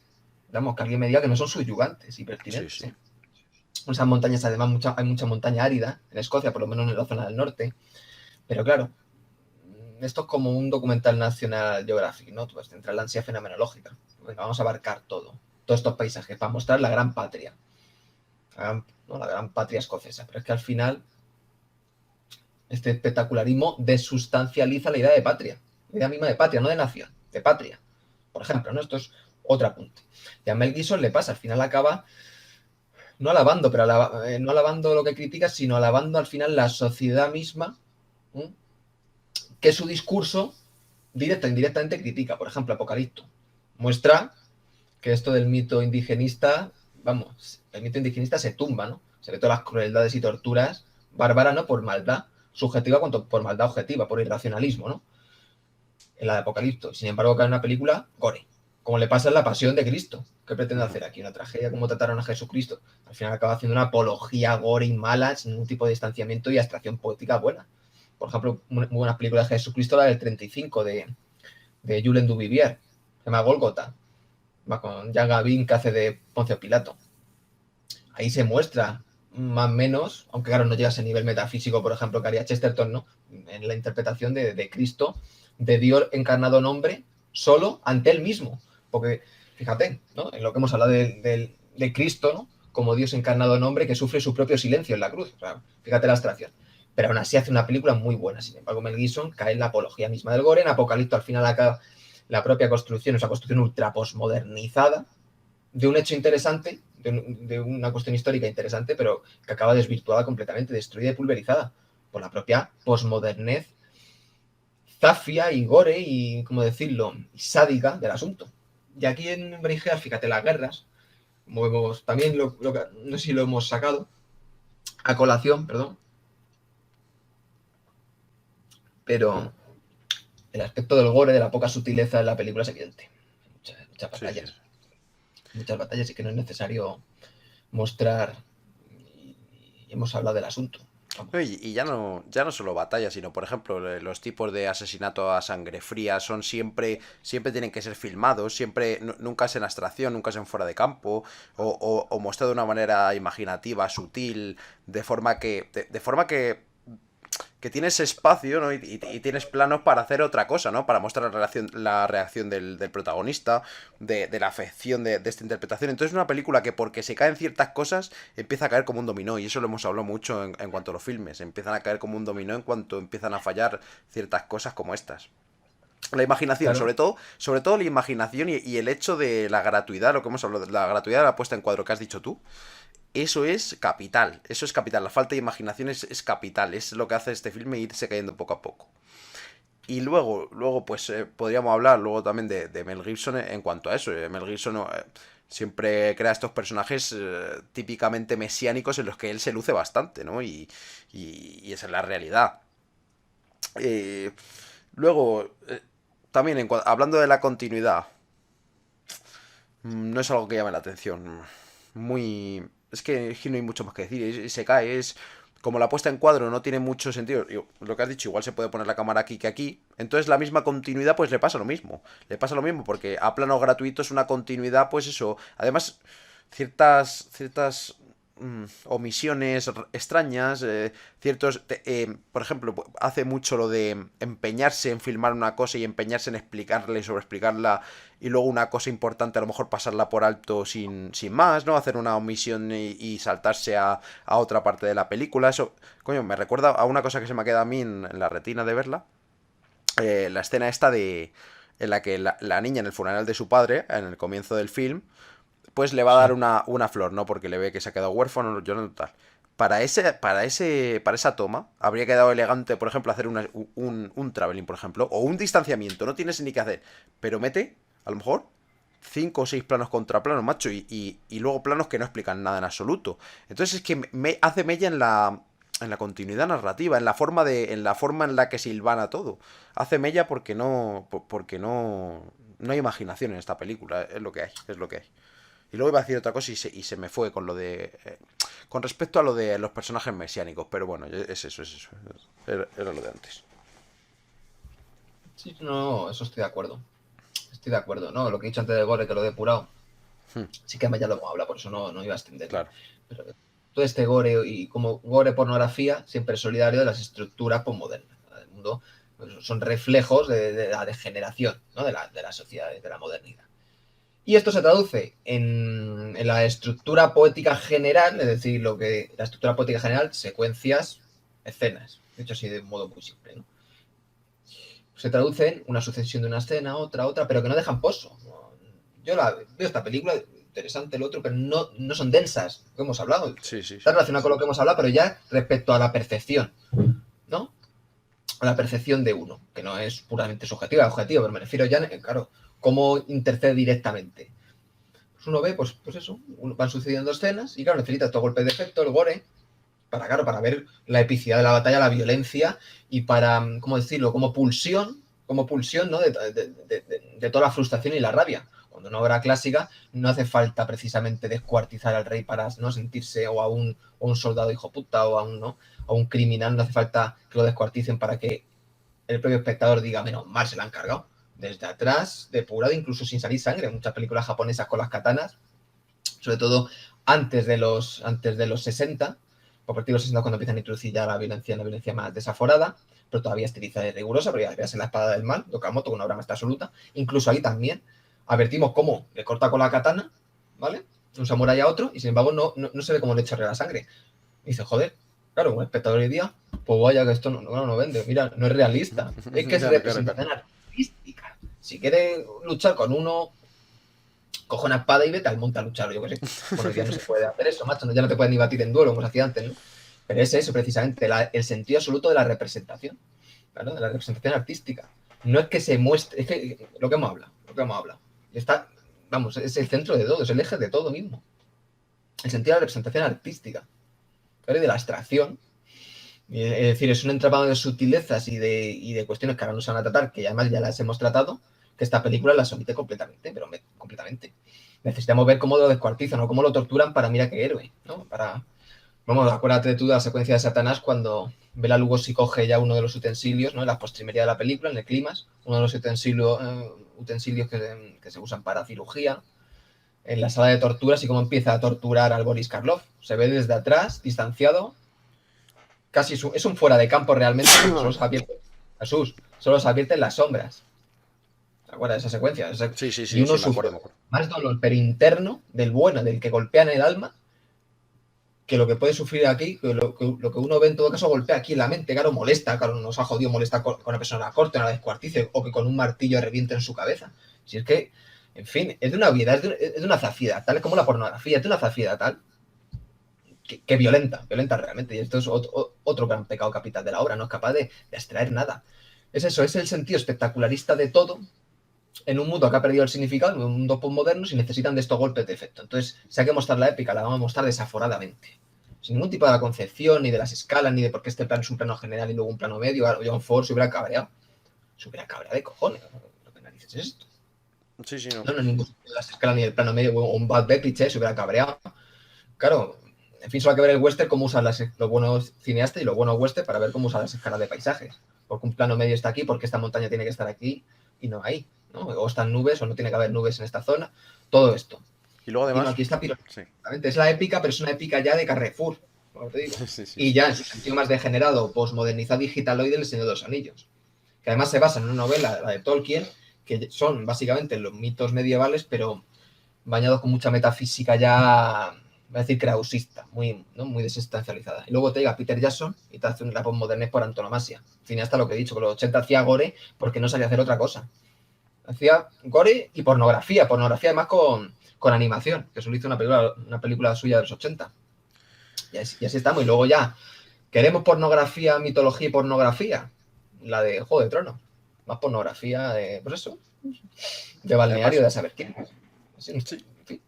vamos, que alguien me diga que no son subyugantes y pertinentes. Sí, sí. Esas montañas, además, hay mucha montaña árida en Escocia, por lo menos en la zona del norte. Pero claro, esto es como un documental National Geographic, ¿no? Pues entra la ansia fenomenológica. Venga, vamos a abarcar todos estos paisajes para mostrar la gran patria. La gran patria escocesa. Pero es que al final este espectacularismo desustancializa la idea de patria. La idea misma de patria, no de nación, de patria. Por ejemplo, ¿no? Esto es otro apunte. Y a Mel Gibson le pasa, al final acaba no alabando, pero no alabando lo que critica, sino alabando al final la sociedad misma, ¿eh?, que su discurso directa e indirectamente critica. Por ejemplo, Apocalipto muestra que esto del mito indigenista, vamos, el mito indigenista se tumba, ¿no? Se ve todas las crueldades y torturas bárbaras, no por maldad subjetiva, cuanto por maldad objetiva, por irracionalismo, ¿no? En la de Apocalipto. Sin embargo, cae en una película gore, como le pasa en La Pasión de Cristo. ¿Qué pretende hacer aquí? Una tragedia, como trataron a Jesucristo. Al final acaba haciendo una apología gore y mala, sin ningún tipo de distanciamiento y abstracción poética buena. Por ejemplo, muy buenas películas de Jesucristo, la del 35 de Jules Duvivier, se llama Gólgota, va con Jean Gabin, que hace de Poncio Pilato. Ahí se muestra más o menos, aunque claro, no llega a ese nivel metafísico, por ejemplo, que haría Chesterton, ¿no?, en la interpretación de Cristo, de Dios encarnado en hombre, solo ante él mismo. Porque, fíjate, ¿no?, en lo que hemos hablado de Cristo, ¿no?, como Dios encarnado en hombre que sufre su propio silencio en la cruz. O sea, fíjate la abstracción. Pero aún así hace una película muy buena. Sin embargo, Mel Gibson cae en la apología misma del gore. En Apocalipto al final acaba la propia construcción, esa construcción ultra posmodernizada de un hecho interesante, de una cuestión histórica interesante, pero que acaba desvirtuada completamente, destruida y pulverizada por la propia posmodernez zafia y gore y, ¿cómo decirlo?, sádica del asunto. Y aquí en Braveheart, fíjate, las guerras, también no sé si lo hemos sacado a colación, perdón, pero el aspecto del gore, de la poca sutileza de la película es evidente. Muchas batallas. Sí. Muchas batallas y que no es necesario mostrar. Y hemos hablado del asunto. Y ya no solo batallas, sino por ejemplo, los tipos de asesinato a sangre fría son siempre tienen que ser filmados, siempre, nunca es en abstracción, nunca es en fuera de campo, o mostrado de una manera imaginativa, sutil, de forma que tienes espacio, ¿no? Y tienes planos para hacer otra cosa, ¿no? Para mostrar la reacción del protagonista, de la afección de esta interpretación. Entonces es una película que porque se caen ciertas cosas empieza a caer como un dominó. Y eso lo hemos hablado mucho en cuanto a los filmes. Empiezan a caer como un dominó en cuanto empiezan a fallar ciertas cosas como estas. La imaginación, Claro. sobre todo la imaginación y el hecho de la gratuidad, lo que hemos hablado, la gratuidad de la puesta en cuadro que has dicho tú. Eso es capital, la falta de imaginación es capital, es lo que hace este filme irse cayendo poco a poco. Y luego pues podríamos hablar luego también de Mel Gibson en cuanto a eso. Mel Gibson siempre crea estos personajes típicamente mesiánicos en los que él se luce bastante, ¿no? Y esa es la realidad. Eh, luego, también hablando de la continuidad, no es algo que llame la atención. Muy... Es que no hay mucho más que decir. Se cae, es... Como la puesta en cuadro no tiene mucho sentido, lo que has dicho, igual se puede poner la cámara aquí que aquí, entonces la misma continuidad pues le pasa lo mismo. Le pasa lo mismo porque a plano gratuito es una continuidad, pues eso. Además, ciertas omisiones extrañas, ciertos... por ejemplo, hace mucho lo de empeñarse en filmar una cosa y empeñarse en explicarla y sobreexplicarla y luego una cosa importante a lo mejor pasarla por alto sin más, ¿no? Hacer una omisión y saltarse a otra parte de la película. Eso, coño, me recuerda a una cosa que se me ha quedado a mí en la retina de verla. La escena esta de... en la que la niña en el funeral de su padre, en el comienzo del film, pues le va a dar Sí. una flor, ¿no? Porque le ve que se ha quedado huérfano, yo no tal. Para esa toma, habría quedado elegante, por ejemplo, hacer un traveling, por ejemplo, o un distanciamiento, no tienes ni que hacer. Pero mete, a lo mejor, 5 o 6 planos contra planos, macho, y luego planos que no explican nada en absoluto. Entonces es que hace mella en la continuidad narrativa, en la forma en la que se hilvana todo. Hace mella porque no hay imaginación en esta película, es lo que hay, es lo que hay. Y luego iba a decir otra cosa y se me fue con lo de... con respecto a lo de los personajes mesiánicos, pero bueno, es eso, es eso. Era lo de antes. Sí, no, eso estoy de acuerdo. Estoy de acuerdo, ¿no? Lo que he dicho antes de Gore, que lo he depurado, Hmm, sí que además ya lo hemos hablado, por eso no iba a extenderme. claro. Pero todo este Gore y como Gore pornografía, siempre es solidario de las estructuras postmodernas. El mundo pues, son reflejos de la degeneración, ¿no? de la sociedad, de la modernidad. Y esto se traduce en la estructura poética general, es decir, la estructura poética general, secuencias, escenas, dicho así de un modo muy simple, ¿no? Se traduce en una sucesión de una escena, otra, pero que no dejan pozo. Yo veo esta película, interesante el otro, pero no son densas, lo que hemos hablado. Sí, sí, Está sí. relacionado con lo que hemos hablado, pero ya respecto a la percepción, ¿no? A la percepción de uno, que no es puramente subjetiva, objetivo, pero me refiero ya, claro, cómo intercede directamente. Pues uno ve, pues eso, van sucediendo escenas y claro, necesita todo golpe de efecto, el gore, para ver la epicidad de la batalla, la violencia y para, ¿cómo decirlo?, como pulsión, ¿no? De toda la frustración y la rabia. Cuando en una obra clásica no hace falta precisamente descuartizar al rey para no sentirse o a un soldado hijo puta o a un criminal, no hace falta que lo descuarticen para que el propio espectador diga, menos mal se la han cargado. Desde atrás, depurado, incluso sin salir sangre. Muchas películas japonesas con las katanas, sobre todo antes de los 60, a partir de los 60 cuando empiezan a introducir ya la violencia más desaforada, pero todavía estilizada y rigurosa, pero ya veas en La espada del mal, de Okamoto, una obra más absoluta. Incluso ahí también advertimos cómo le corta con la katana, ¿vale? Un samurái a otro, y sin embargo no se ve cómo le chorrea la sangre. Y dice, joder, claro, un espectador hoy día, pues vaya que esto no vende. Mira, no es realista. Es que es Claro, claro, claro. representación artística. Si quieres luchar con uno, coge una espada y vete al monte a luchar, yo qué sé. Bueno, hoy día no se puede hacer eso, macho, ya no te puedes ni batir en duelo como se hacía antes, ¿no? Pero es eso, precisamente, el sentido absoluto de la representación, ¿vale? De la representación artística. No es que se muestre, es que lo que hemos hablado. Y está, vamos, es el centro de todo, es el eje de todo mismo. El sentido de la representación artística, ¿vale? De la abstracción. Es decir, es un entramado de sutilezas y de cuestiones que ahora no se van a tratar, que además ya las hemos tratado, que esta película las omite completamente, pero completamente. Necesitamos ver cómo lo descuartizan o cómo lo torturan para mira qué héroe, ¿no? Vamos, acuérdate tú de la secuencia de Satanás cuando Bela Lugosi coge ya uno de los utensilios, ¿no? En la postrimería de la película, en el clímax, uno de los utensilios que se usan para cirugía, en la sala de torturas y cómo empieza a torturar al Boris Karloff. Se ve desde atrás, distanciado, casi es un fuera de campo realmente, porque solo se advierte en las sombras. ¿Te acuerdas de esa secuencia? Sí, sí, Y sí, uno sí, me sufre acuerdo, me acuerdo. más dolor, pero interno, del bueno, del que golpean el alma, que lo que puede sufrir aquí, que lo que uno ve en todo caso golpea aquí en la mente, claro, molesta, claro, nos ha jodido, molesta con una persona la corte, la descuartice, o que con un martillo reviente en su cabeza. Si es que, en fin, es de una obviedad, es de una zafiedad, tal como la pornografía, es de una zafiedad tal que violenta realmente. Y esto es otro gran pecado capital de la obra, no es capaz de extraer nada. Es eso, es el sentido espectacularista de todo en un mundo que ha perdido el significado, en un mundo postmoderno, si necesitan de estos golpes de efecto. Entonces, si hay que mostrar la épica, la vamos a mostrar desaforadamente. Sin ningún tipo de la concepción, ni de las escalas, ni de por qué este plano es un plano general y luego un plano medio. John Ford se hubiera cabreado. Se hubiera cabreado de cojones. Lo que narices es esto. Sí, sí, no. No es ningún sentido de las escalas ni del plano medio. O un Bad Bepiche se hubiera cabreado. Claro, en fin, solo hay que ver el western, cómo usan los buenos cineastas y los buenos western para ver cómo usan las escalas de paisajes. Porque un plano medio está aquí, porque esta montaña tiene que estar aquí y no ahí, ¿no? O están nubes, o no tiene que haber nubes en esta zona. Todo esto. Y luego Y no, además... aquí está Sí, Exactamente, es la épica, pero es una épica ya de Carrefour, como te digo. sí, sí, Y sí. ya en su sentido más degenerado, posmodernizado digitaloide, El Señor de los Anillos. Que además se basa en una novela, la de Tolkien, que son básicamente los mitos medievales, pero bañados con mucha metafísica ya, voy a decir, krausista, muy, ¿no? Muy desestancializada. Y luego te llega Peter Jackson y te hace una postmodernez por antonomasia. Cineasta, lo que he dicho, que los 80 hacía gore porque no sabía hacer otra cosa. Hacía gore y pornografía además con animación, que solo hizo una película suya de los 80. Y así estamos. Y luego ya, ¿queremos pornografía, mitología y pornografía? La de Juego de Tronos. Más pornografía de, pues eso, de Y balneario además, de saber quién. Así, en sí. fin.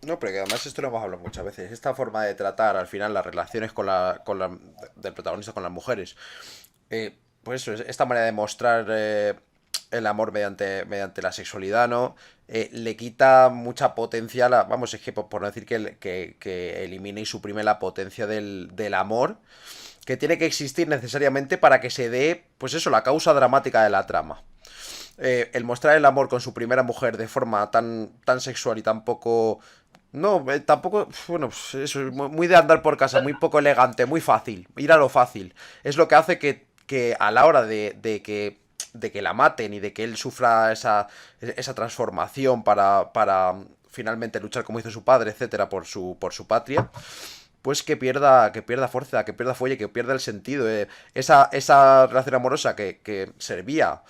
No, pero que además esto lo hemos hablado muchas veces. Esta forma de tratar al final las relaciones del protagonista con las mujeres. Pues eso, esta manera de mostrar el amor mediante la sexualidad, ¿no? Le quita mucha potencia, vamos, es que por no decir que elimine y suprime la potencia del amor que tiene que existir necesariamente para que se dé, pues eso, la causa dramática de la trama. El mostrar el amor con su primera mujer de forma tan sexual y tan poco... No, tampoco, bueno, pues eso, muy de andar por casa, muy poco elegante, muy fácil, ir a lo fácil. Es lo que hace que a la hora de que la maten y de que él sufra esa transformación para finalmente luchar como hizo su padre, etcétera, por su patria, pues que pierda fuerza, que pierda fuelle, que pierda el sentido. Esa relación amorosa que servía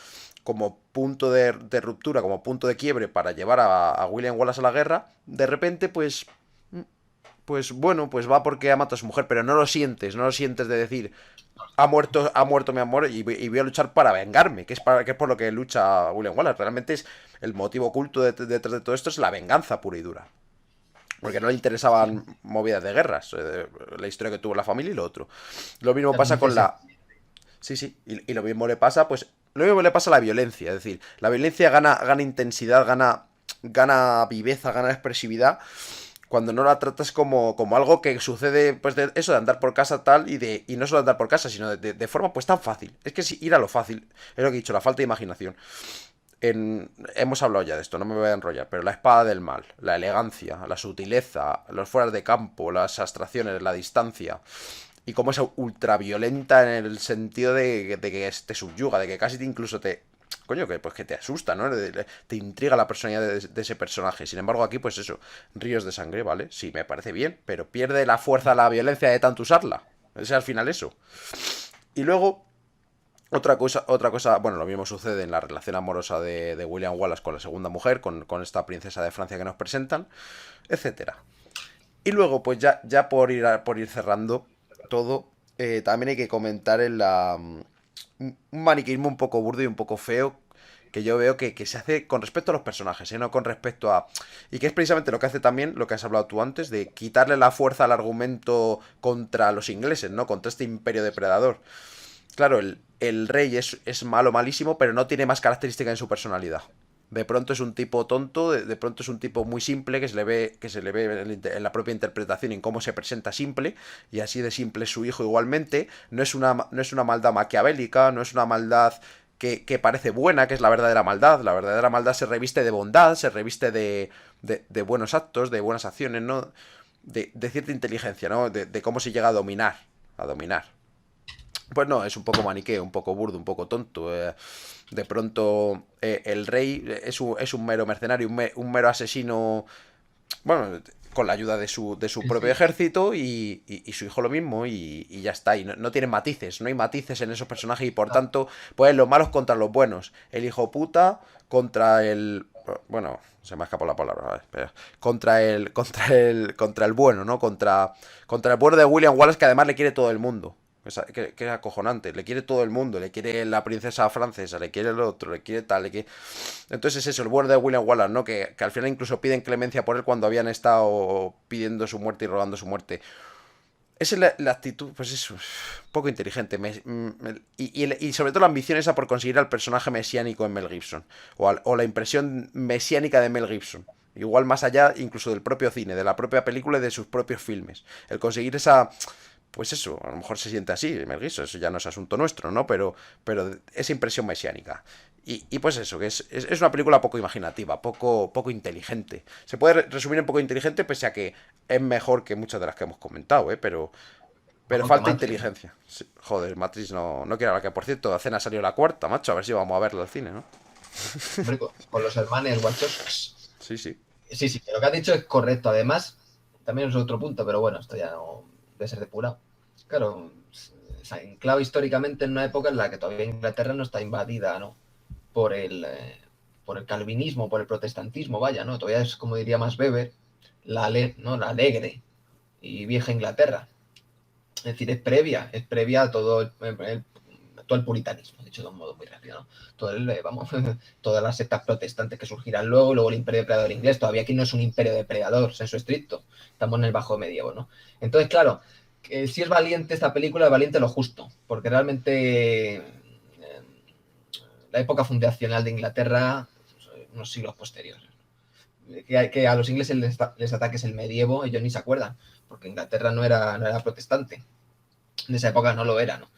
como punto de ruptura, como punto de quiebre para llevar a William Wallace a la guerra, de repente, pues bueno, pues va porque ha matado a su mujer, pero no lo sientes de decir, ha muerto mi amor y voy a luchar para vengarme, que es por lo que lucha William Wallace. Realmente es el motivo oculto detrás de todo esto es la venganza pura y dura. Porque no le Sí. interesaban movidas de guerras, la historia que tuvo la familia y lo otro. Lo mismo Ya tú pasa con dices, la... Sí, sí, y lo mismo le pasa, pues... Lo mismo le pasa a la violencia, es decir, la violencia gana intensidad, gana viveza, gana expresividad cuando no la tratas como algo que sucede, pues de eso, de andar por casa tal, y no solo andar por casa, sino de forma pues tan fácil. Es que si ir a lo fácil, es lo que he dicho, la falta de imaginación. Hemos hablado ya de esto, no me voy a enrollar, pero la espada del mal, la elegancia, la sutileza, los fueras de campo, las abstracciones, la distancia, y cómo es ultraviolenta en el sentido de que te subyuga, de que casi incluso te... Coño, que te asusta, ¿no? Te intriga la personalidad de ese personaje. Sin embargo, aquí, pues eso, ríos de sangre, ¿vale? Sí, me parece bien, pero pierde la fuerza, la violencia de tanto usarla. Es al final eso. Y luego, otra cosa, bueno, lo mismo sucede en la relación amorosa de William Wallace con la segunda mujer, con esta princesa de Francia que nos presentan, etcétera. Y luego, pues ya por ir cerrando todo, también hay que comentar un maniqueísmo un poco burdo y un poco feo que yo veo que se hace con respecto a los personajes, no con respecto a... Y que es precisamente lo que hace también, lo que has hablado tú antes, de quitarle la fuerza al argumento contra los ingleses, ¿no? Contra este imperio depredador. Claro, el rey es malo, malísimo, pero no tiene más característica en su personalidad. De pronto es un tipo tonto, de pronto es un tipo muy simple que se le ve en la propia interpretación y en cómo se presenta simple, y así de simple es su hijo igualmente. No es una maldad maquiavélica, no es una maldad que parece buena, que es la verdadera maldad. La verdadera maldad se reviste de bondad, se reviste de buenos actos, de buenas acciones, ¿no? De cierta inteligencia, ¿no? De cómo se llega a dominar. A dominar. Pues no, es un poco maniqueo, un poco burdo, un poco tonto. De pronto el rey es un mero mercenario, un mero asesino, bueno, con la ayuda de su propio sí, ejército y su hijo lo mismo y ya está. Y no tienen matices, no hay matices en esos personajes y por no, tanto, pues los malos contra los buenos. El hijo puta contra el... Bueno, se me ha escapado la palabra, a ver, espera. Contra el bueno, ¿no? Contra el bueno de William Wallace que además le quiere todo el mundo. Que es acojonante, le quiere todo el mundo, le quiere la princesa francesa, le quiere el otro, le quiere tal, le quiere... Entonces es eso, el bueno de William Wallace, ¿no? Que al final incluso piden clemencia por él cuando habían estado pidiendo su muerte y rogando su muerte. Esa es la actitud, pues eso, poco inteligente. Y sobre todo la ambición esa por conseguir al personaje mesiánico en Mel Gibson. O la impresión mesiánica de Mel Gibson. Igual más allá incluso del propio cine, de la propia película y de sus propios filmes. El conseguir esa... Pues eso, a lo mejor se siente así, Mel Gibson, eso ya no es asunto nuestro, ¿no? Pero esa impresión mesiánica. Y pues eso, que es una película poco imaginativa, poco inteligente. Se puede resumir en poco inteligente, pese a que es mejor que muchas de las que hemos comentado, ¿eh? Pero Mejor que falta Matrix, ¿no? inteligencia. Sí, joder, Matrix no quiere hablar, que por cierto, Cena salió la cuarta, macho, a ver si vamos a verla al cine, ¿no? Hombre, con los hermanos Wachowski. Sí, sí. Sí, sí, lo que has dicho es correcto. Además, también es otro punto, pero bueno, esto ya no debe ser depurado. Claro, se ha enclava históricamente en una época en la que todavía Inglaterra no está invadida, ¿no? Por por el calvinismo, por el protestantismo, vaya, ¿no? Todavía es, como diría más Weber, ¿no? La alegre y vieja Inglaterra. Es decir, es previa a todo el puritanismo, dicho de un modo muy rápido, ¿no? Vamos, todas las sectas protestantes que surgirán luego el imperio depredador inglés, todavía aquí no es un imperio depredador, sensu estricto, estamos en el bajo medievo, ¿no? Entonces, claro, que si es valiente esta película, es valiente lo justo, porque realmente la época fundacional de Inglaterra, unos siglos posteriores, que a los ingleses les ataques el medievo, ellos ni se acuerdan, porque Inglaterra no era protestante, en esa época no lo era, ¿no?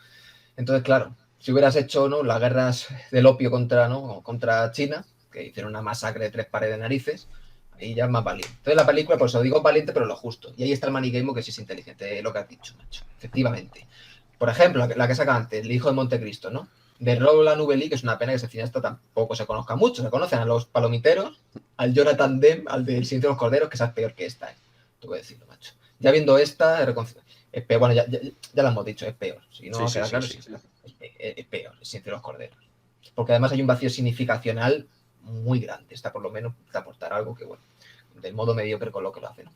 Entonces, claro, si hubieras hecho, ¿no?, las guerras del opio contra China, que hicieron una masacre de 3 pares de narices, ahí ya es más valiente. Entonces la película, pues os digo valiente, pero lo justo. Y ahí está el maniqueísmo, que sí es inteligente, lo que has dicho, macho. Efectivamente. Por ejemplo, la que saca antes, El hijo de Montecristo, ¿no? De Roland Nouvelly, que es una pena que ese cineasta tampoco se conozca mucho. Se conocen a los palomiteros, al Jonathan Demme, al del Silencio de los Corderos, que esa es peor que esta, ¿eh? Tengo que decirlo, macho. Ya viendo esta, es peor. Bueno, ya lo hemos dicho, es peor. Si Sí, no sí, queda sí, claro, sí. es peor, el Silencio de los Corderos. Porque además hay un vacío significacional muy grande. Esta por lo menos te aportará algo que, bueno, del modo mediocre con lo que lo hace, ¿no?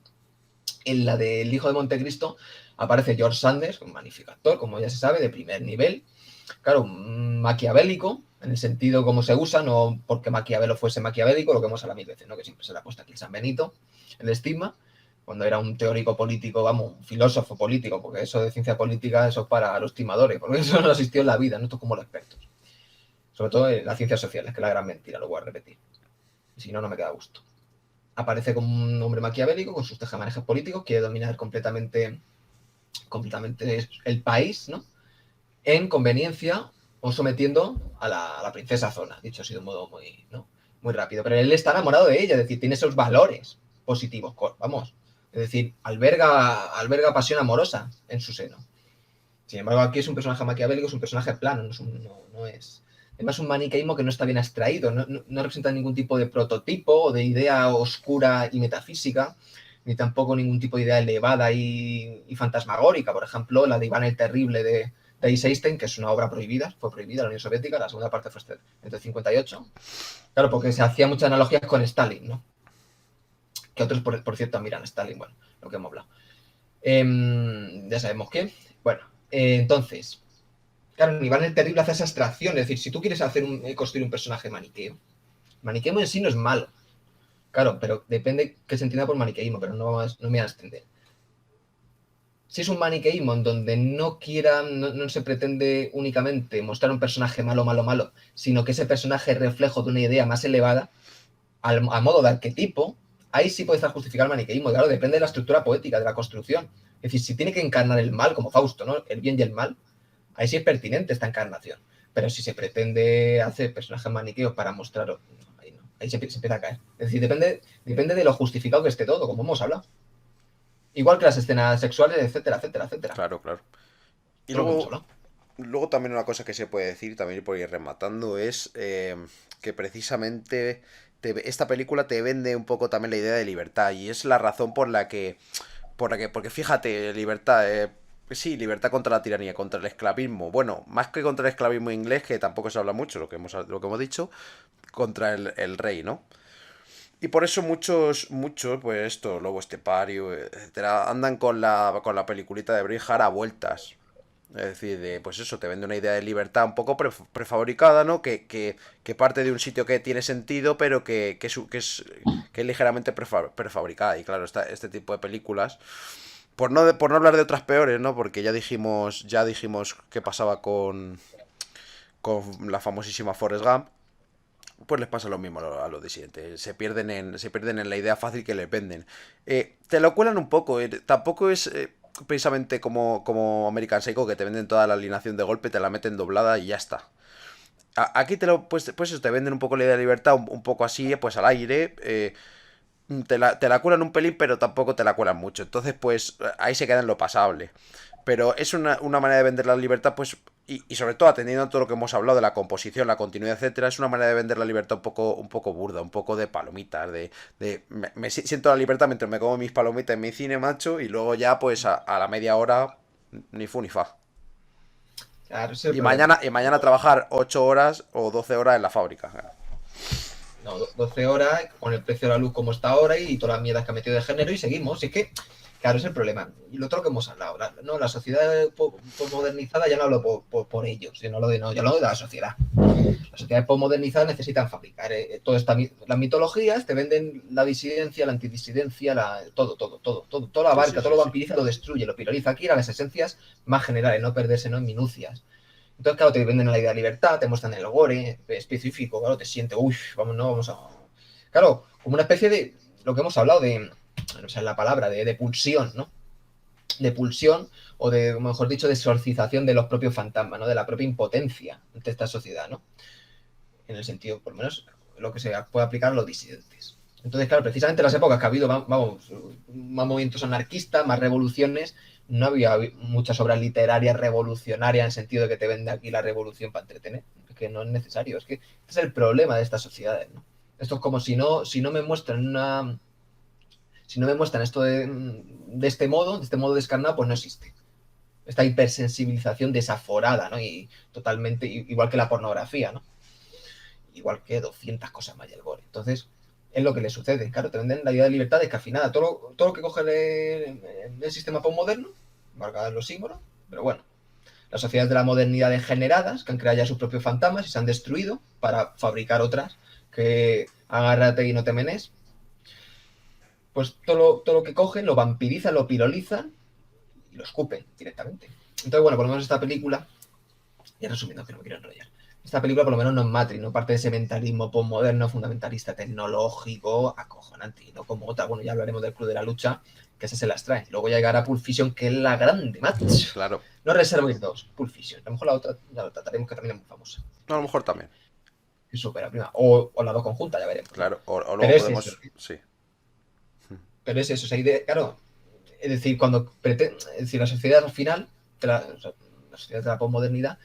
En la del Hijo de Montecristo aparece George Sanders, un magnífico actor, como ya se sabe, de primer nivel. Claro, maquiavélico, en el sentido como se usa, no porque Maquiavelo fuese maquiavélico, lo que hemos hablado mil veces, ¿no? Que siempre se le ha puesto aquí el San Benito, el estigma, cuando era un teórico político, vamos, un filósofo político, porque eso de ciencia política, eso es para los timadores, porque eso no existió en la vida, no esto es como los expertos. Sobre todo en las ciencias sociales, que es la gran mentira, lo voy a repetir. Y si no, no me queda gusto. Aparece como un hombre maquiavélico con sus tejemanejes políticos, quiere dominar completamente el país, ¿no? En conveniencia o sometiendo a la princesa Zona, dicho así de un modo muy, ¿no?, muy rápido. Pero él está enamorado de ella, es decir, tiene esos valores positivos, vamos. Es decir, alberga pasión amorosa en su seno. Sin embargo, aquí es un personaje maquiavélico, es un personaje plano, no es. Además, un maniqueísmo que no está bien abstraído, no representa ningún tipo de prototipo o de idea oscura y metafísica, ni tampoco ningún tipo de idea elevada y fantasmagórica. Por ejemplo, la de Iván el Terrible de Eisenstein, que es una obra prohibida, fue prohibida en la Unión Soviética, la segunda parte fue entre el 58. Claro, porque se hacía muchas analogías con Stalin, ¿no? Que otros, por cierto, admiran a Stalin, bueno, lo que hemos hablado. Ya sabemos qué. Bueno, entonces, claro, Iván el Terrible hace esa abstracción, es decir, si tú quieres construir un personaje maniqueo, maniqueo en sí no es malo, claro, pero depende qué se entienda por maniqueísmo, pero no me voy a extender. Si es un maniqueísmo en donde no se pretende únicamente mostrar un personaje malo, malo, malo, sino que ese personaje es reflejo de una idea más elevada, a modo de arquetipo, ahí sí puede estar justificado el maniqueísmo. Claro, depende de la estructura poética, de la construcción. Es decir, si tiene que encarnar el mal, como Fausto, ¿no?, el bien y el mal, ahí sí es pertinente esta encarnación. Pero si se pretende hacer personajes maniqueos para mostrar, ahí no, ahí se empieza a caer. Es decir, depende de lo justificado que esté todo, como hemos hablado. Igual que las escenas sexuales, etcétera, etcétera, etcétera. Claro, claro. Y Todo lo que hemos luego, hablado. luego también una cosa que se puede decir, también por ir rematando, es que precisamente esta película te vende un poco también la idea de libertad. Y es la razón porque fíjate, libertad, sí, libertad contra la tiranía, contra el esclavismo. Bueno, más que contra el esclavismo inglés, que tampoco se habla mucho, lo que hemos dicho, contra el rey, ¿no? Y por eso muchos, pues esto, Lobo Estepario, etcétera, andan con la peliculita de Braveheart a vueltas. Es decir, pues eso, te vende una idea de libertad un poco prefabricada, ¿no? Que parte de un sitio que tiene sentido, pero que es ligeramente prefabricada. Y claro, este tipo de películas, por no hablar de otras peores, ¿no? Porque ya dijimos qué pasaba con la famosísima Forrest Gump. Pues les pasa lo mismo a los disidentes. Se pierden en la idea fácil que les venden. Te lo cuelan un poco. Tampoco es precisamente como American Psycho, que te venden toda la alineación de golpe, te la meten doblada y ya está. Aquí pues eso, te venden un poco la idea de libertad, un poco así, pues al aire. Te la cuelan un pelín, pero tampoco te la cuelan mucho. Entonces, pues ahí se queda en lo pasable. Pero es una manera de vender la libertad, pues, y sobre todo atendiendo a todo lo que hemos hablado de la composición, la continuidad, etcétera, es una manera de vender la libertad un poco burda, un poco de palomitas, siento la libertad mientras me como mis palomitas en mi cine, macho, y luego ya, pues, a la media hora, ni fu ni fa. Claro, ese es el Y problema. mañana trabajar 8 horas o 12 horas en la fábrica. No, 12 horas con el precio de la luz como está ahora y todas las mierdas que ha metido de género y seguimos. Y es que, claro, es el problema. Y lo otro que hemos hablado, la sociedad posmodernizada, ya no hablo por ellos, yo no hablo yo hablo de la sociedad. Las sociedades posmodernizadas necesitan fabricar todo las mitologías, te venden la disidencia, la antidisidencia, todo lo Sí, sí, abarca, todo sí, lo sí. vampiriza, lo destruye, lo piroliza. Aquí eran las esencias más generales, no perderse, ¿no?, en minucias. Entonces, claro, te venden la idea de libertad, te muestran el gore específico, claro, te sientes, uff, vamos, no, vamos a. Claro, como una especie de lo que hemos hablado de, no sé la palabra, de pulsión, ¿no? De pulsión o de, mejor dicho, de exorcización de los propios fantasmas, ¿no? De la propia impotencia ante esta sociedad, ¿no? En el sentido, por lo menos, lo que se puede aplicar a los disidentes. Entonces, claro, precisamente en las épocas que ha habido, vamos, más movimientos anarquistas, más revoluciones, no había muchas obras literarias revolucionarias en el sentido de que te vende aquí la revolución para entretener. Es que no es necesario. Es que este es el problema de estas sociedades, ¿no? Esto es como si no me muestran si no me muestran esto de este modo descarnado, pues no existe. Esta hipersensibilización desaforada, ¿no? Y totalmente, igual que la pornografía, ¿no? Igual que 200 cosas más y el gore. Entonces, es lo que le sucede. Claro, te venden la idea de libertad descafinada. Todo lo que coge el sistema postmoderno, marca los símbolos, pero bueno, las sociedades de la modernidad degeneradas, que han creado ya sus propios fantasmas y se han destruido para fabricar otras que agárrate y no te menes, pues todo lo que cogen lo vampirizan, lo pirolizan y lo escupen directamente. Entonces, bueno, por lo menos esta película, y resumiendo que no me quiero enrollar, esta película por lo menos no es Matrix, no parte de ese mentalismo postmoderno, fundamentalista, tecnológico, acojonante, y no como otra, bueno, ya hablaremos del Club de la Lucha, que esas se las trae. Luego ya llegará Pulp Fiction, que es la grande, macho. Claro. No Reservoir 2, Pulp Fiction. A lo mejor la otra ya lo trataremos, que también es muy famosa. No, a lo mejor también. Es súper prima. O las dos conjuntas, ya veremos, ¿no? Claro. O Pero luego es eso. podemos. Sí. Pero es eso, esa idea, claro. Es decir, es decir, la sociedad al final, la sociedad de la posmodernidad,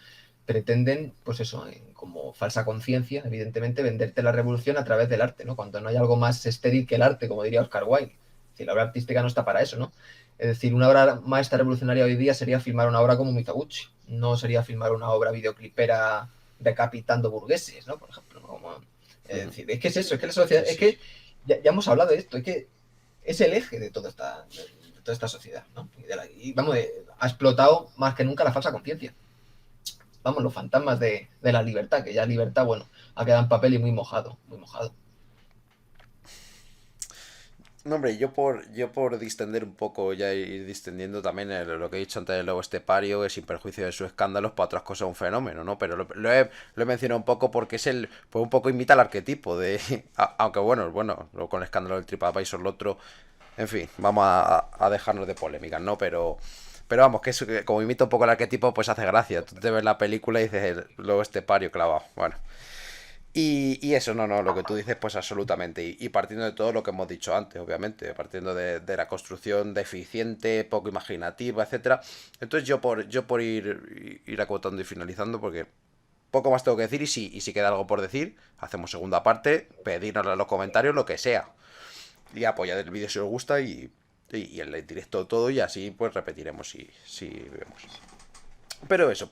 pretenden, pues eso, como falsa conciencia, evidentemente, venderte la revolución a través del arte, ¿no? Cuando no hay algo más estéril que el arte, como diría Oscar Wilde. Es decir, la obra artística no está para eso, ¿no? Es decir, una obra maestra revolucionaria hoy día sería filmar una obra como Mizoguchi, no sería filmar una obra videoclipera decapitando burgueses, ¿no? Por ejemplo, ¿no? Es decir, es que es eso, es que la sociedad, Sí, es sí, sí. que ya hemos hablado de esto, es que es el eje de toda esta sociedad, ¿no? Y vamos, ha explotado más que nunca la falsa conciencia. Vamos, los fantasmas de la libertad, que ya libertad, bueno, ha quedado en papel y muy mojado, muy mojado. No, hombre, yo por distender un poco, ya ir distendiendo también lo que he dicho antes del lobo estepario, que sin perjuicio de sus escándalos, para otras cosas es un fenómeno, ¿no? Pero lo he mencionado un poco porque pues un poco imita el arquetipo de, aunque bueno, con el escándalo del TripAdvisor, lo otro, en fin, vamos a dejarnos de polémicas, ¿no? Pero vamos, que como imita un poco el arquetipo, pues hace gracia. Tú te ves la película y dices, el lobo estepario clavado, bueno. Y eso, no, lo que tú dices, pues absolutamente. Y partiendo de todo lo que hemos dicho antes, obviamente, partiendo de la construcción deficiente, poco imaginativa, etcétera. Entonces yo por ir acotando y finalizando, porque poco más tengo que decir, y si queda algo por decir, hacemos segunda parte, pedirnos en los comentarios lo que sea. Y apoyad el vídeo si os gusta y el directo todo, y así pues repetiremos si vemos. Pero eso.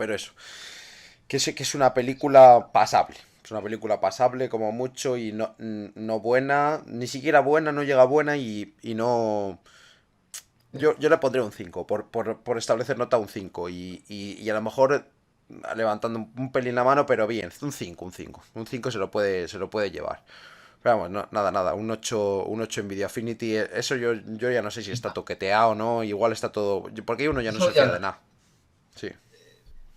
Que es una película pasable. Es una película pasable como mucho y no buena, ni siquiera buena, no llega a buena y no. Yo le pondré un 5 por establecer nota un 5 y a lo mejor levantando un pelín la mano, pero bien, un 5 un 5 Un 5 se lo puede llevar. Pero vamos, nada, un ocho en Video Affinity, eso yo ya no sé si está toqueteado o no, igual está todo. Porque uno ya no Eso se fía de ya, nada. Sí.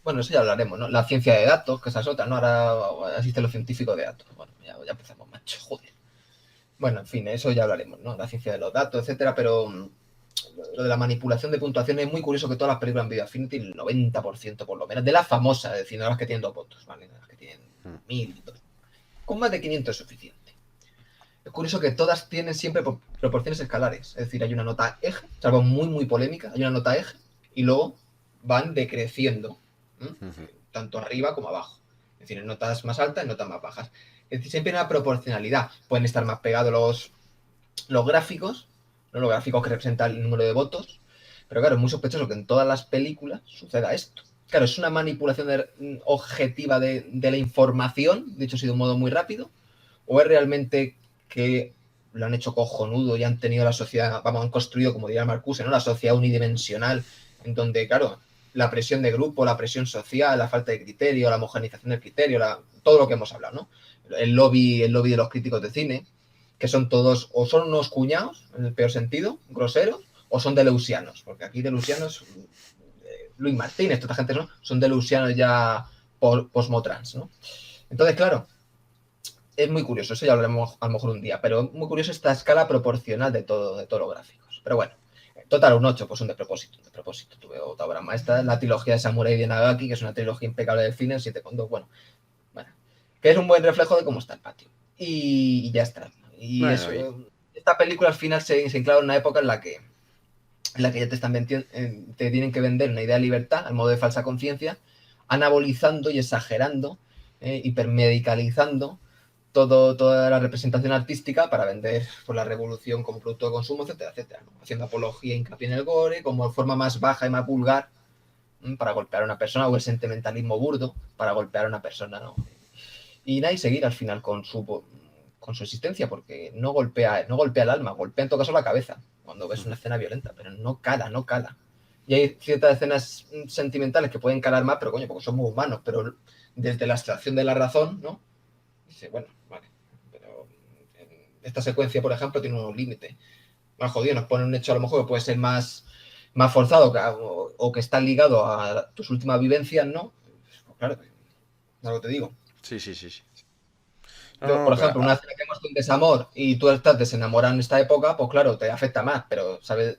bueno, eso ya hablaremos, ¿no? La ciencia de datos, que esa es otra, ¿no? Ahora existen los científicos de datos. Bueno, ya empezamos, macho, joder. Bueno, en fin, eso ya hablaremos, ¿no? La ciencia de los datos, etcétera, pero lo de la manipulación de puntuación es muy curioso que todas las películas en Video Affinity, el 90% por lo menos, de las famosas, es decir, no las que tienen dos votos, ¿vale? Las que tienen 1000, con más de 500 es suficiente. Es curioso que todas tienen siempre proporciones escalares. Es decir, hay una nota eje, es algo muy, muy polémica, hay una nota eje y luego van decreciendo, tanto arriba como abajo. Es decir, en notas más altas y notas más bajas. Es decir, siempre hay una proporcionalidad. Pueden estar más pegados los gráficos, ¿no? Los gráficos que representan el número de votos. Pero claro, es muy sospechoso que en todas las películas suceda esto. Claro, es una manipulación objetiva de la información, dicho así de un modo muy rápido, o es realmente que lo han hecho cojonudo y han tenido la sociedad, vamos, han construido, como diría Marcuse, ¿no? La sociedad unidimensional, en donde, claro, la presión de grupo, la presión social, la falta de criterio, la homogeneización del criterio, todo lo que hemos hablado, ¿no? El lobby de los críticos de cine, que son todos, o son unos cuñados, en el peor sentido, groseros, o son deleuzianos, porque aquí deleuzianos, Luis Martínez, toda esta gente, ¿no? Son deleuzianos ya posmotrans, ¿no? Entonces, claro, es muy curioso, eso ya lo haremos a lo mejor un día, pero es muy curioso esta escala proporcional de todos los gráficos. Pero bueno, total, un 8, pues un despropósito. Tuve otra obra maestra, la trilogía de Samurai de Nagaki, que es una trilogía impecable del cine, en 7,2, bueno, que es un buen reflejo de cómo está el patio. Y ya está. Y Bueno, eso, esta película al final se enclava en una época en la que ya te están te tienen que vender una idea de libertad al modo de falsa conciencia, anabolizando y exagerando, hipermedicalizando toda la representación artística para vender por la revolución como producto de consumo, etcétera, etcétera, ¿no? Haciendo apología, hincapié en el gore, como forma más baja y más vulgar para golpear a una persona, o el sentimentalismo burdo para golpear a una persona, ¿no? Y nada, y seguir al final con su existencia, porque no golpea el alma, golpea en todo caso la cabeza cuando ves una escena violenta, pero no cala. Y hay ciertas escenas sentimentales que pueden calar más, pero coño, porque somos humanos, pero desde la abstracción de la razón, ¿no? Dice, bueno, vale, pero esta secuencia, por ejemplo, tiene unos límites. Más jodido, nos pone un hecho a lo mejor que puede ser más forzado o que está ligado a tus últimas vivencias, ¿no? Pues claro, es lo que te digo. sí. Yo, No, por no, pero, ejemplo, una escena que muestra un desamor y tú estás desenamorado en esta época, pues claro, te afecta más, pero sabes,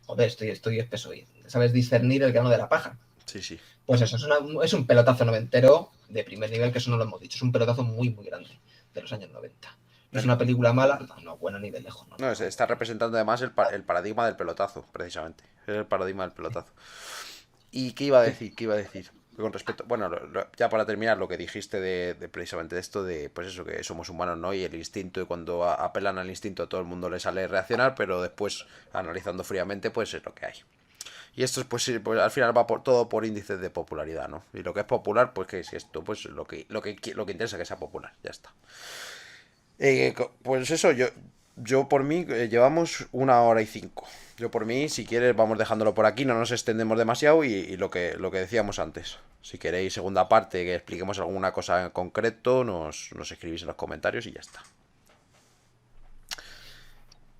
joder, estoy espeso hoy. Sabes discernir el grano de la paja. sí. Pues eso, es un pelotazo noventero de primer nivel, que eso no lo hemos dicho, es un pelotazo muy, muy grande de los años 90. ¿Es una película mala? No, buena ni de lejos. No, está representando además el paradigma del pelotazo, precisamente. Es el paradigma del pelotazo. ¿Y qué iba a Sí. decir? Con respecto, bueno, ya para terminar, lo que dijiste precisamente de esto, de pues eso, que somos humanos, ¿no? Y el instinto, y cuando apelan al instinto a todo el mundo le sale reaccionar, pero después, analizando fríamente, pues es lo que hay. Y esto pues, sí, pues al final va todo por índices de popularidad, ¿no? Y lo que es popular, pues que es esto, pues lo que interesa que sea popular, ya está. Pues eso, yo por mí llevamos 1 hora y 5. Yo por mí, si quieres, vamos dejándolo por aquí, no nos extendemos demasiado y lo que decíamos antes. Si queréis segunda parte, que expliquemos alguna cosa en concreto, nos escribís en los comentarios y ya está.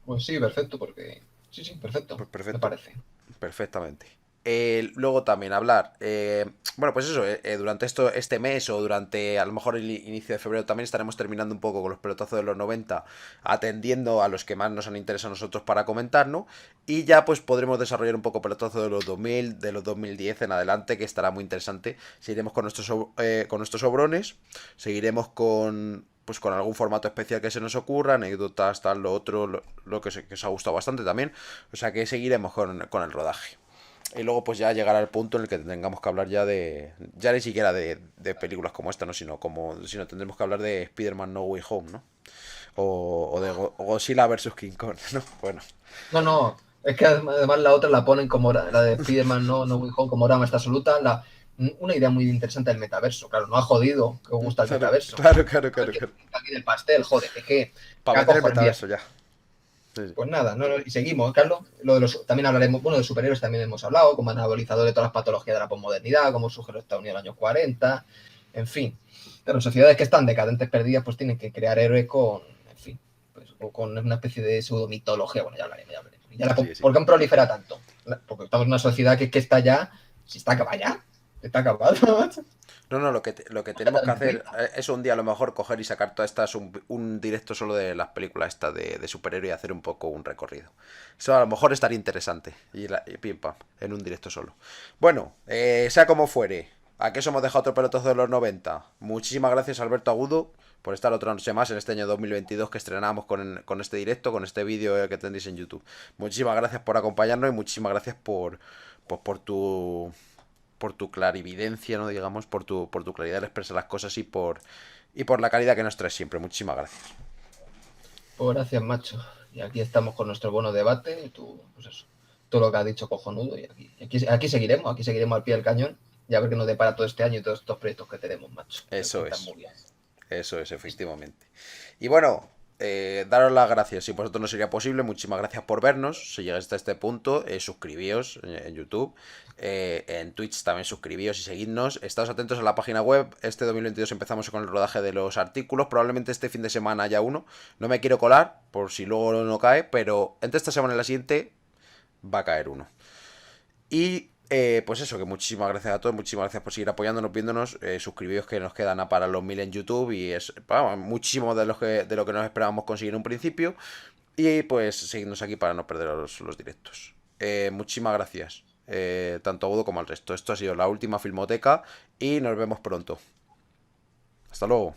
Pues sí, perfecto, porque... Sí, perfecto, Pues me perfecto, parece. perfectamente. Luego también hablar, bueno, pues eso, durante este mes o durante a lo mejor el inicio de febrero también estaremos terminando un poco con los pelotazos de los 90, atendiendo a los que más nos han interesado a nosotros para comentar, ¿no? Y ya pues podremos desarrollar un poco pelotazo de los 2000, de los 2010 en adelante, que estará muy interesante. Seguiremos con nuestros sobrones, seguiremos con algún formato especial que se nos ocurra, anécdotas, tal, lo otro, lo que os ha gustado bastante también. O sea que seguiremos con el rodaje. Y luego pues ya llegará el punto en el que tengamos que hablar ya ni siquiera de películas como esta, ¿no? Sino tendremos que hablar de Spider-Man No Way Home, ¿no? O de Godzilla vs. King Kong, ¿no? Bueno. No, es que además la otra la ponen como la de Spider-Man No Way Home como obra maestra absoluta, una idea muy interesante del metaverso. Claro, no ha jodido que os gusta el Claro, metaverso. claro. Aquí del pastel, joder, es que... Para ¿Qué meter el cojones bien? metaverso ya. Sí. Pues nada, y seguimos, Carlos. También hablaremos, bueno, de superhéroes también hemos hablado, como anabolizador de todas las patologías de la posmodernidad, como surge los Estados Unidos en los años 40, en fin. Pero sociedades que están decadentes, perdidas, pues tienen que crear héroes en fin, pues, o con una especie de pseudo-mitología. Bueno, ya hablaremos. Sí. ¿Por qué prolifera tanto? Porque estamos en una sociedad que está ya, si está acabada ya, está acabada. No, lo que tenemos que hacer es un día a lo mejor coger y sacar todas estas, un directo solo de las películas estas de superhéroe y hacer un poco un recorrido. Eso a lo mejor estaría interesante. Y pim pam, en un directo solo. Bueno, sea como fuere. ¿A qué somos dejado otro pelotazo de los 90? Muchísimas gracias, Alberto Agudo, por estar otra noche más en este año 2022 que estrenamos con este directo, con este vídeo que tendréis en YouTube. Muchísimas gracias por acompañarnos y muchísimas gracias pues, por tu clarividencia, ¿no? Digamos, por tu claridad de expresar las cosas y por la calidad que nos traes siempre. Muchísimas gracias. Pues gracias, macho. Y aquí estamos con nuestro bono debate y tú, pues eso, todo lo que has dicho cojonudo. Y aquí seguiremos al pie del cañón y a ver qué nos depara todo este año y todos estos proyectos que tenemos, macho. Eso es. Eso es, efectivamente. Y bueno, daros las gracias. Si vosotros no sería posible, muchísimas gracias por vernos. Si llegáis hasta este punto, suscribíos en YouTube. En Twitch también suscribíos y seguidnos. Estáos atentos a la página web. Este 2022 empezamos con el rodaje de los artículos. Probablemente este fin de semana haya uno. No me quiero colar, por si luego no cae, pero entre esta semana y la siguiente va a caer uno. Y pues eso, que muchísimas gracias a todos, muchísimas gracias por seguir apoyándonos, viéndonos, suscribíos que nos quedan a para los 1000 en YouTube y es vamos, muchísimo de lo que nos esperábamos conseguir en un principio. Y pues seguidnos aquí para no perder los directos. Muchísimas gracias, tanto a Udo como al resto. Esto ha sido la última Filmoteca y nos vemos pronto. Hasta luego.